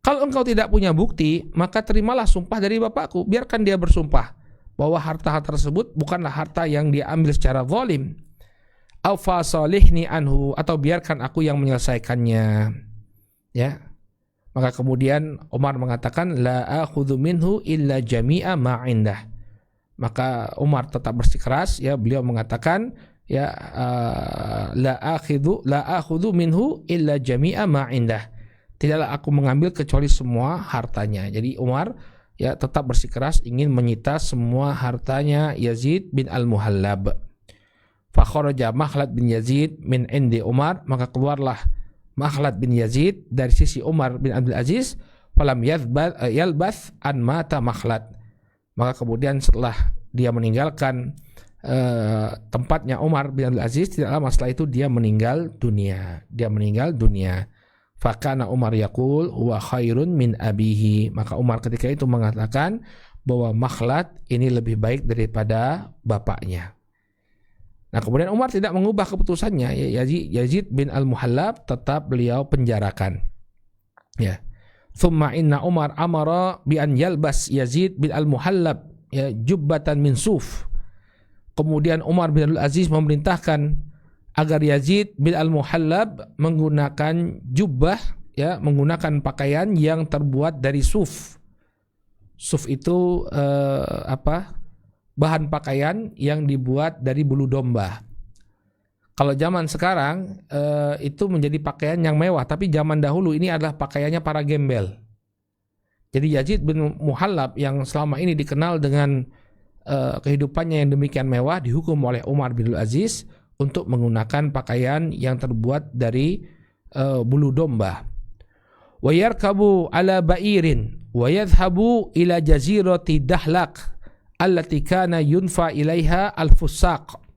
Kalau engkau tidak punya bukti, maka terimalah sumpah dari bapakku. Biarkan dia bersumpah bahwa harta-harta tersebut bukanlah harta yang dia ambil secara zalim. Au fasalihni anhu, atau biarkan aku yang menyelesaikannya. Ya. Maka kemudian Umar mengatakan, la akhudhu minhu illa jami'a ma indah. Maka Umar tetap bersikeras, ya, beliau mengatakan, ya, la akhudhu minhu illa jami'a ma indah. Tidaklah aku mengambil kecuali semua hartanya. Jadi Umar, ya, tetap bersikeras ingin menyita semua hartanya Yazid bin Al-Muhallab. Fa kharaja Makhlad bin Yazid min indi Umar, maka keluarlah Makhlad bin Yazid dari sisi Umar bin Abdul Aziz. Falam yalbath an mata Makhlad. Maka kemudian setelah dia meninggalkan tempatnya Umar bin Abdul Aziz, tidak lama setelah itu dia meninggal dunia. Fakana Umar yaqul huwa khairun min abihi. Maka Umar ketika itu mengatakan bahwa Makhlad ini lebih baik daripada bapaknya. Nah, kemudian Umar tidak mengubah keputusannya. Yazid bin Al-Muhallab tetap beliau penjarakan. Ya. Thumma inna Umar amara bi an yalbas Yazid bin Al-Muhallab, ya, jubbatan min suf. Kemudian Umar bin Abdul Aziz memerintahkan agar Yazid bin Al-Muhallab menggunakan jubbah, ya, menggunakan pakaian yang terbuat dari suf. Suf itu bahan pakaian yang dibuat dari bulu domba. Kalau zaman sekarang itu menjadi pakaian yang mewah, tapi zaman dahulu ini adalah pakaiannya para gembel. Jadi Yazid bin Muhallab yang selama ini dikenal dengan kehidupannya yang demikian mewah dihukum oleh Umar bin Aziz untuk menggunakan pakaian yang terbuat dari bulu domba. Wa yarkabu ala ba'irin wa yadhhabu ila jazirati Dahlak allati kana yunfa ilaiha al-fusaq.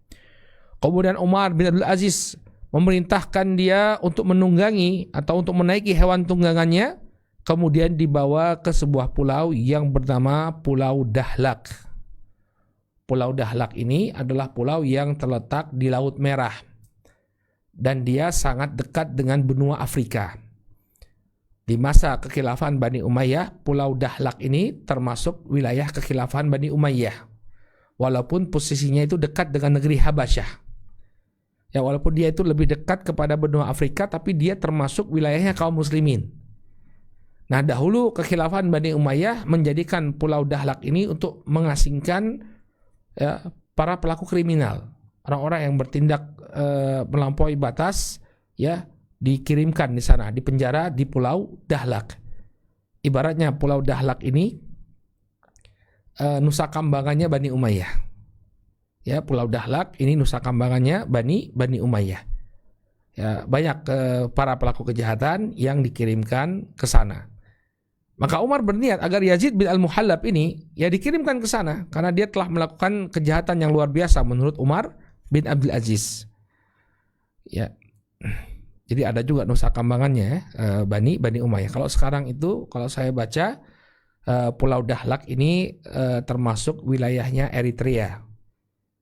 Kemudian Umar bin Abdul Aziz memerintahkan dia untuk menunggangi atau untuk menaiki hewan tunggangannya, kemudian dibawa ke sebuah pulau yang bernama Pulau Dahlak. Pulau Dahlak ini adalah pulau yang terletak di Laut Merah dan dia sangat dekat dengan benua Afrika. Di masa kekhilafan Bani Umayyah, Pulau Dahlak ini termasuk wilayah kekhilafan Bani Umayyah. Walaupun posisinya itu dekat dengan negeri Habasyah. Ya, walaupun dia itu lebih dekat kepada benua Afrika, tapi dia termasuk wilayahnya kaum muslimin. Nah, dahulu kekhilafan Bani Umayyah menjadikan Pulau Dahlak ini untuk mengasingkan para pelaku kriminal, orang-orang yang bertindak melampaui batas, ya, dikirimkan di sana, dipenjara di Pulau Dahlak. Ibaratnya Pulau Dahlak ini nusa kambangannya Bani Umayyah. Ya, Pulau Dahlak ini nusa kambangannya Bani Umayyah. Ya, banyak para pelaku kejahatan yang dikirimkan ke sana. Maka Umar berniat agar Yazid bin Al-Muhallab ini ya dikirimkan ke sana karena dia telah melakukan kejahatan yang luar biasa menurut Umar bin Abdul Aziz. Ya. Jadi ada juga nusa kambangannya Bani Umayyah. Kalau sekarang itu kalau saya baca Pulau Dahlak ini termasuk wilayahnya Eritrea.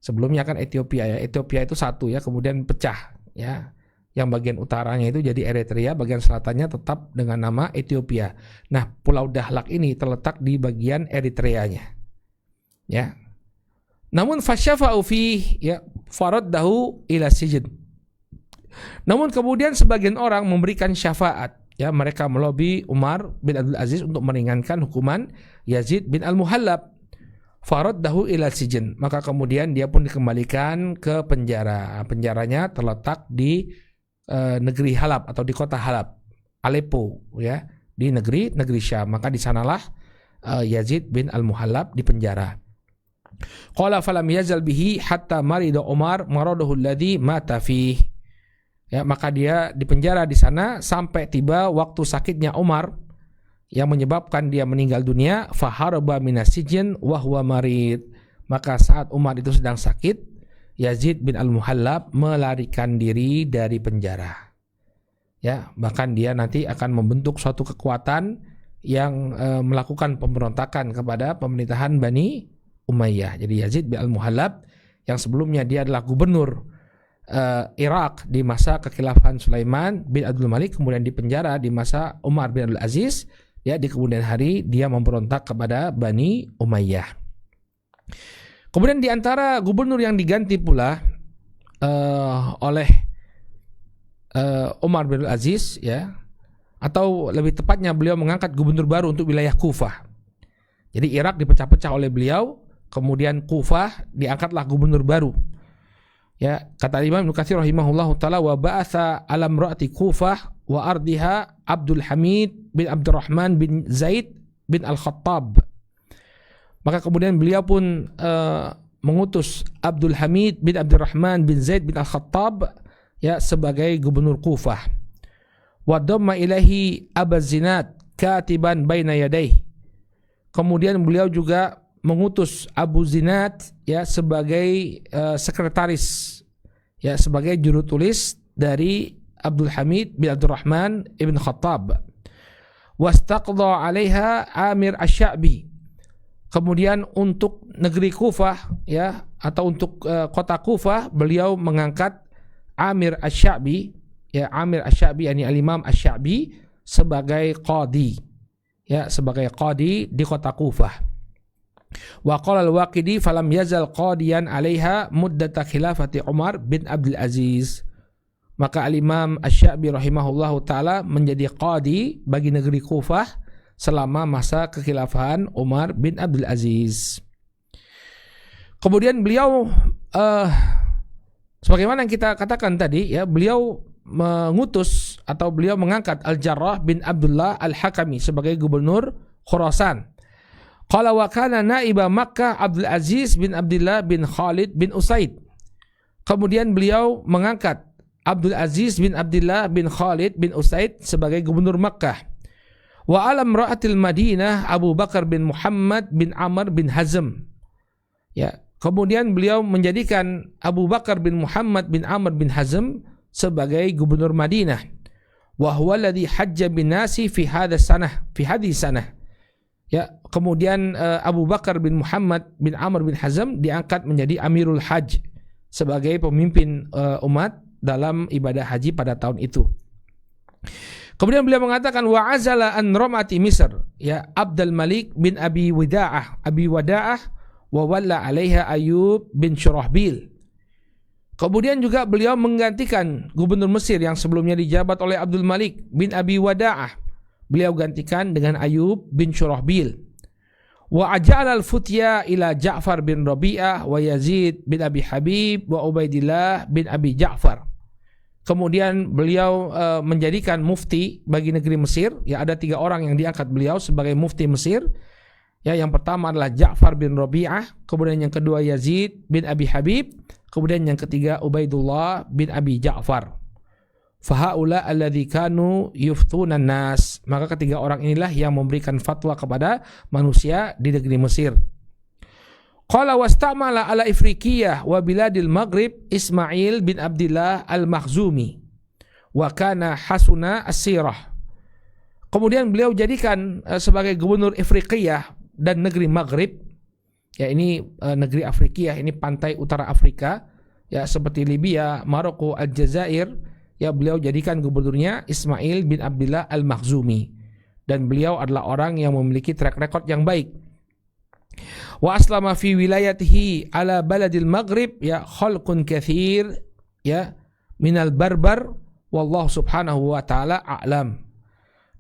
Sebelumnya kan Ethiopia ya. Ethiopia itu satu ya, kemudian pecah ya. Yang bagian utaranya itu jadi Eritrea, bagian selatannya tetap dengan nama Ethiopia. Nah, Pulau Dahlak ini terletak di bagian Eritreanya. Ya. Namun fasyafa'u fi ya faraddahu ila sijin. Namun kemudian sebagian orang memberikan syafaat, ya, mereka melobi Umar bin Abdul Aziz untuk meringankan hukuman Yazid bin Al-Muhallab. Faraddahu ila sijin, maka kemudian dia pun dikembalikan ke penjara. Penjaranya terletak di negeri Halab atau di kota Halab, Aleppo, ya, di negeri Syam. Maka di sanalah Yazid bin Al-Muhallab dipenjara. Qala falam yazal bihi hatta marida Umar maradahu alladhi mata fihi. Ya, maka dia dipenjara di sana sampai tiba waktu sakitnya Umar yang menyebabkan dia meninggal dunia. Faharaba minasijin wa huwa marid. Maka saat Umar itu sedang sakit, Yazid bin Al-Muhallab melarikan diri dari penjara. Ya, bahkan dia nanti akan membentuk suatu kekuatan yang melakukan pemberontakan kepada pemerintahan Bani Umayyah. Jadi Yazid bin Al-Muhallab yang sebelumnya dia adalah gubernur Irak di masa kekhilafan Sulaiman bin Abdul Malik, kemudian dipenjara di masa Umar bin Abdul Aziz. Ya, di kemudian hari dia memberontak kepada Bani Umayyah. Kemudian di antara gubernur yang diganti pula oleh Umar bin Abdul Aziz, ya, atau lebih tepatnya beliau mengangkat gubernur baru untuk wilayah Kufah. Jadi Irak dipecah-pecah oleh beliau, kemudian Kufah diangkatlah gubernur baru. Ya, kata Imam Ibnu Katsir rahimahullahu taala, wa ba'atha ala imraati Kufah wa ardiha Abdul Hamid bin Abdurrahman bin Zaid bin Al-Khattab. Maka kemudian beliau pun mengutus Abdul Hamid bin Abdurrahman bin Zaid bin Al-Khattab, ya, sebagai gubernur Kufah. Wa damma ilahi Abu Zinad katiban baina yadayhi. Kemudian beliau juga mengutus Abu Zinad, ya, sebagai sekretaris, ya, sebagai juru tulis dari Abdul Hamid bin Abdurrahman ibn Khattab. Wastaqdha 'alaiha Amir Asy-Sya'bi. Kemudian untuk negeri Kufah, ya, atau untuk kota Kufah, beliau mengangkat Amir Asy-Sya'bi, ya, Amir Asy-Sya'bi yakni Al-Imam Asy-Sya'bi sebagai qadi, ya, sebagai qadi di kota Kufah. Wa qala al-Waqidi falam yazal qadiyan 'alaiha muddata khilafati Umar bin Abdul Aziz. Maka Al-Imam Asy-Sya'bi rahimahullahu taala menjadi qadi bagi negeri Kufah selama masa kekhilafahan Umar bin Abdul Aziz. Kemudian beliau Sebagaimana yang kita katakan tadi, ya, beliau mengutus atau beliau mengangkat Al-Jarrah bin Abdullah Al-Hakami sebagai gubernur Khurasan. Qala wa kana naiba Makkah Abdul Aziz bin Abdullah bin Khalid bin Usaid. Kemudian beliau mengangkat Abdul Aziz bin Abdullah bin Khalid bin Usaid sebagai gubernur Makkah. Wa alam ra'atil Madinah Abu Bakar bin Muhammad bin Amr bin Hazm. Ya, kemudian beliau menjadikan Abu Bakar bin Muhammad bin Amr bin Hazm sebagai gubernur Madinah. Wa huwa alladhi hajja bin nasi fi hadhihi sanah. Ya, kemudian Abu Bakar bin Muhammad bin Amr bin Hazm diangkat menjadi Amirul Hajj sebagai pemimpin umat dalam ibadah haji pada tahun itu. Kemudian beliau mengatakan wa azala an ramati Misr, ya, Abdul Malik bin Abi Wada'ah wa walla 'alaiha Ayyub bin Shurahbil. Kemudian juga beliau menggantikan gubernur Mesir yang sebelumnya dijabat oleh Abdul Malik bin Abi Wada'ah. Beliau gantikan dengan Ayyub bin Shurahbil. Wa aja'ala al-futya ila Ja'far bin Rabi'ah wa Yazid bin Abi Habib wa Ubaidillah bin Abi Ja'far. Kemudian beliau menjadikan mufti bagi negeri Mesir. Ya, ada 3 orang yang diangkat beliau sebagai mufti Mesir. Ya, yang pertama adalah Ja'far bin Rabi'ah, kemudian yang kedua Yazid bin Abi Habib, kemudian yang ketiga Ubaidullah bin Abi Ja'far. Fahaula alladzi kanu yuftunan nas. Maka ketiga orang inilah yang memberikan fatwa kepada manusia di negeri Mesir. Qala wastamala ala Ifriqiyah wa biladil Maghrib Ismail bin Abdullah al-Makhzumi wa kana hasuna as-sirah. Kemudian beliau jadikan sebagai gubernur Ifriqiyah dan negeri Maghrib. Ya, ini negeri Afrikiyah, ini pantai utara Afrika, ya, seperti Libya, Maroko, Aljazair. Ya, beliau jadikan gubernurnya Ismail bin Abdullah al-Makhzumi, dan beliau adalah orang yang memiliki track record yang baik. Wa aslama fi wilayatihi ala baladil Maghrib, ya, khalqun katsir, ya, minal barbar wallahu subhanahu wa ta'ala a'lam.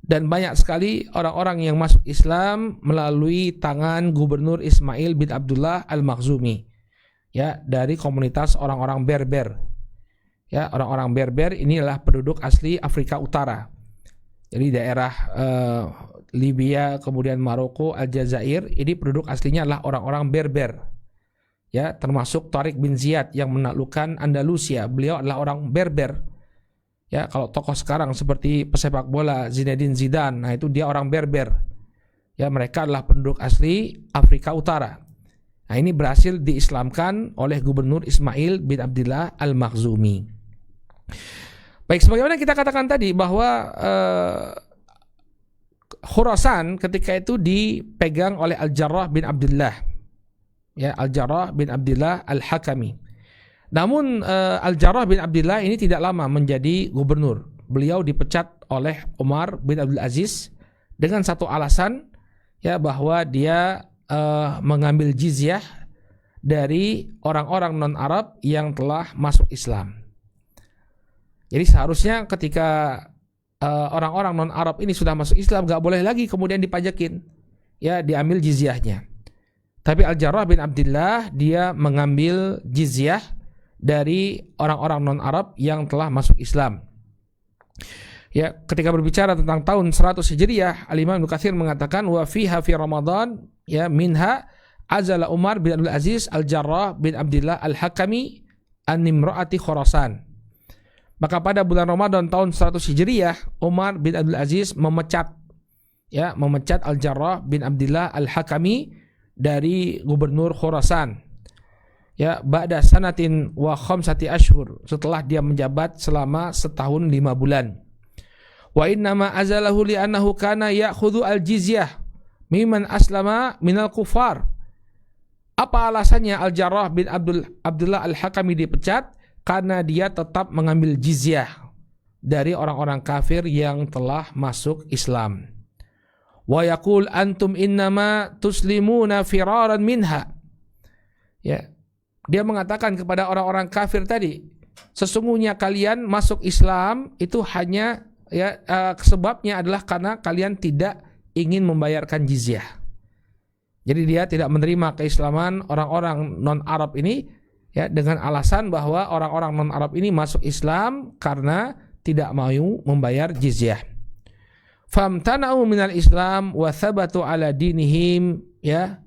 Dan banyak sekali orang-orang yang masuk Islam melalui tangan gubernur Ismail bin Abdullah al-Makhzumi, ya, dari komunitas orang-orang Berber. Ya, orang-orang Berber ini adalah penduduk asli Afrika Utara. Jadi daerah Libya, kemudian Maroko, Aljazair, ini penduduk aslinya adalah orang-orang Berber. Ya, termasuk Tariq bin Ziyad yang menaklukkan Andalusia. Beliau adalah orang Berber. Ya, kalau tokoh sekarang seperti pesepak bola Zinedine Zidane, nah itu dia orang Berber. Ya, mereka adalah penduduk asli Afrika Utara. Nah, ini berhasil diislamkan oleh gubernur Ismail bin Abdullah al-Makhzumi. Baik, sebagaimana kita katakan tadi bahwa Khurasan ketika itu dipegang oleh Al-Jarrah bin Abdullah. Ya, Al-Jarrah bin Abdullah Al-Hakami. Namun Al-Jarrah bin Abdullah ini tidak lama menjadi gubernur. Beliau dipecat oleh Umar bin Abdul Aziz dengan satu alasan, ya, bahwa dia mengambil jizyah dari orang-orang non-Arab yang telah masuk Islam. Jadi seharusnya ketika orang-orang non-Arab ini sudah masuk Islam, gak boleh lagi kemudian dipajakin, ya, diambil jizyahnya. Tapi Al-Jarrah bin Abdullah dia mengambil jizyah dari orang-orang non-Arab yang telah masuk Islam. Ya, ketika berbicara tentang tahun 100 Hijriah, Al-Imam Ibnu Katsir mengatakan wa fiha fi Ramadan, ya, minha azala Umar bin Abdul Aziz Al-Jarrah bin Abdullah Al-Hakami an imraati Khurasan. Maka pada bulan Ramadan tahun 100 Hijriah, Umar bin Abdul Aziz memecat Al-Jarrah bin Abdullah Al-Hakami dari gubernur Khurasan. Ya, ba'da sanatin wa khamsati ashhur, setelah dia menjabat selama setahun 5 bulan. Wa innama azalahu li'annahu kana ya'khudhu al-jizyah mimman aslama minal kufar. Apa alasannya Al-Jarrah bin Abdullah Al-Hakami dipecat? Karena dia tetap mengambil jizyah dari orang-orang kafir yang telah masuk Islam. Wa yaqul antum innama tuslimuna firaran minha. Ya, dia mengatakan kepada orang-orang kafir tadi, sesungguhnya kalian masuk Islam itu hanya, ya, sebabnya adalah karena kalian tidak ingin membayarkan jizyah. Jadi dia tidak menerima keislaman orang-orang non-Arab ini, ya, dengan alasan bahwa orang-orang non-Arab ini masuk Islam karena tidak mau membayar jizyah. Famtana'u minal Islam wa thabatu ala dinihim, ya,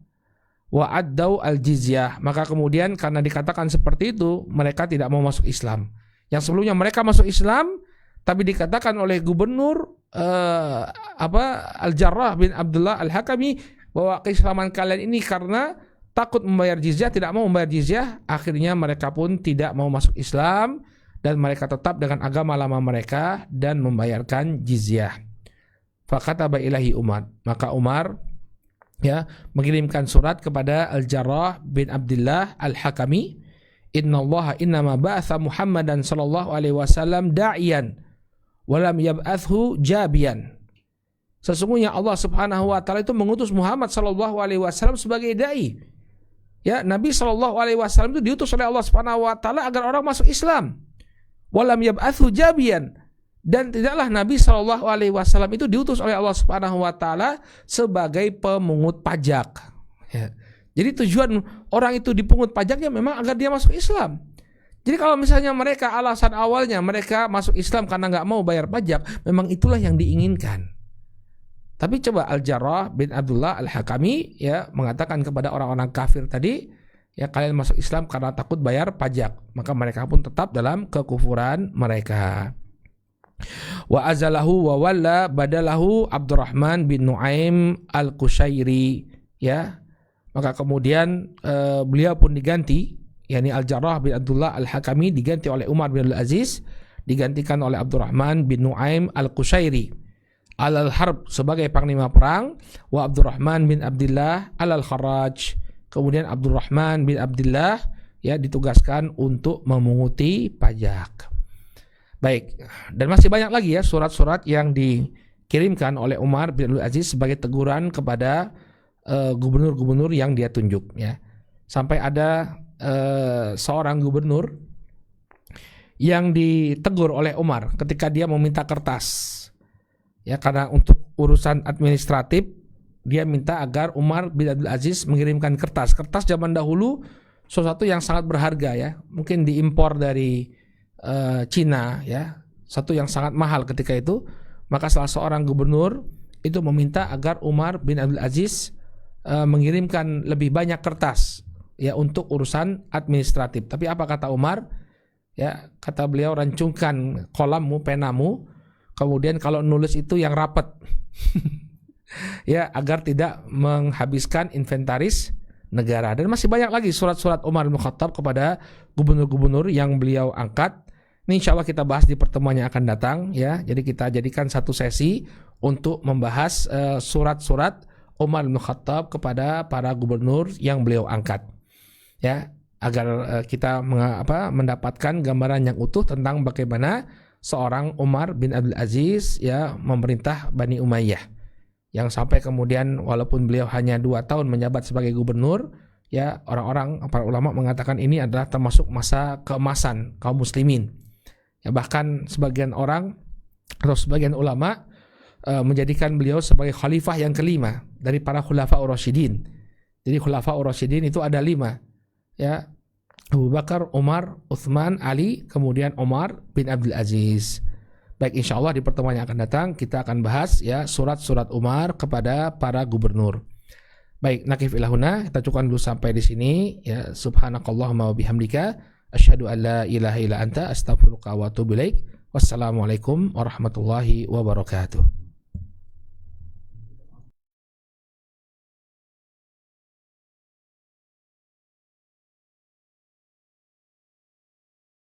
wa addau al jizyah. Maka kemudian karena dikatakan seperti itu, mereka tidak mau masuk Islam. Yang sebelumnya mereka masuk Islam, tapi dikatakan oleh gubernur Al-Jarrah bin Abdullah Al-Hakami bahwa keislaman kalian ini karena takut membayar jizyah, tidak mau membayar jizyah. Akhirnya mereka pun tidak mau masuk Islam dan mereka tetap dengan agama lama mereka dan membayarkan jizyah. Fakataba ilahi Umar, maka Umar, ya, mengirimkan surat kepada Al-Jarrah bin Abdullah Al-Hakami, innallaha innama ba'atha Muhammadan sallallahu alaihi wasallam da'iyan walam yab'athu jabiyan. Sesungguhnya Allah Subhanahu wa taala itu mengutus Muhammad sallallahu alaihi wasallam sebagai dai. Ya, Nabi sallallahu alaihi wasallam itu diutus oleh Allah Subhanahu wa taala agar orang masuk Islam. Walam yab'athu jabiyan, dan tidaklah Nabi sallallahu alaihi wasallam itu diutus oleh Allah Subhanahu wa taala sebagai pemungut pajak. Ya. Jadi tujuan orang itu dipungut pajaknya memang agar dia masuk Islam. Jadi kalau misalnya mereka alasan awalnya mereka masuk Islam karena nggak mau bayar pajak, memang itulah yang diinginkan. Tapi coba Al-Jarrah bin Abdullah Al-Hakami, ya, mengatakan kepada orang-orang kafir tadi, ya, kalian masuk Islam karena takut bayar pajak, maka mereka pun tetap dalam kekufuran mereka. Wa azalahu wa walla badalahu Abdurrahman bin Nuaim Al-Qushairi, ya. Maka kemudian beliau pun diganti, yakni Al-Jarrah bin Abdullah Al-Hakami diganti oleh Umar bin Abdul Aziz, digantikan oleh Abdurrahman bin Nuaim Al-Qushairi al-Harb sebagai panglima perang, wa Abdurrahman bin Abdullah al-Kharraj. Kemudian Abdurrahman bin Abdullah, ya, ditugaskan untuk memunguti pajak. Baik, dan masih banyak lagi, ya, surat-surat yang dikirimkan oleh Umar bin Abdul Aziz sebagai teguran kepada gubernur-gubernur yang dia tunjuk, ya. Sampai ada seorang gubernur yang ditegur oleh Umar ketika dia meminta kertas, ya, karena untuk urusan administratif dia minta agar Umar bin Abdul Aziz mengirimkan kertas. Kertas zaman dahulu sesuatu yang sangat berharga, ya, mungkin diimpor dari Cina, ya, satu yang sangat mahal ketika itu. Maka salah seorang gubernur itu meminta agar Umar bin Abdul Aziz mengirimkan lebih banyak kertas, ya, untuk urusan administratif. Tapi apa kata Umar? Ya, kata beliau, rancungkan kolammu, penamu, kemudian kalau nulis itu yang rapat, ya, agar tidak menghabiskan inventaris negara. Dan masih banyak lagi surat-surat Umar bin Khattab kepada gubernur-gubernur yang beliau angkat. Ini insya Allah kita bahas di pertemuan yang akan datang, ya. Jadi kita jadikan satu sesi untuk membahas surat-surat Umar bin Khattab kepada para gubernur yang beliau angkat, ya, agar kita mendapatkan gambaran yang utuh tentang bagaimana seorang Umar bin Abdul Aziz, ya, memerintah Bani Umayyah, yang sampai kemudian walaupun beliau hanya 2 tahun menjabat sebagai gubernur, ya, orang-orang, para ulama mengatakan ini adalah termasuk masa keemasan kaum muslimin. Ya, bahkan sebagian orang atau sebagian ulama menjadikan beliau sebagai khalifah yang kelima dari para khulafaur rasyidin. Jadi khulafaur rasyidin itu ada 5, ya, Abu Bakar, Umar, Utsman, Ali, kemudian Umar bin Abdul Aziz. Baik, insya Allah di pertemuan yang akan datang kita akan bahas, ya, surat-surat Umar kepada para gubernur. Baik, nakif ilahuna, kita cukupkan dulu sampai di sini, ya. Subhanakallahumma wa bihamdika asyhadu an la ilaha illa anta astaghfiruka wa atubu ilaik. Wassalamualaikum warahmatullahi wabarakatuh.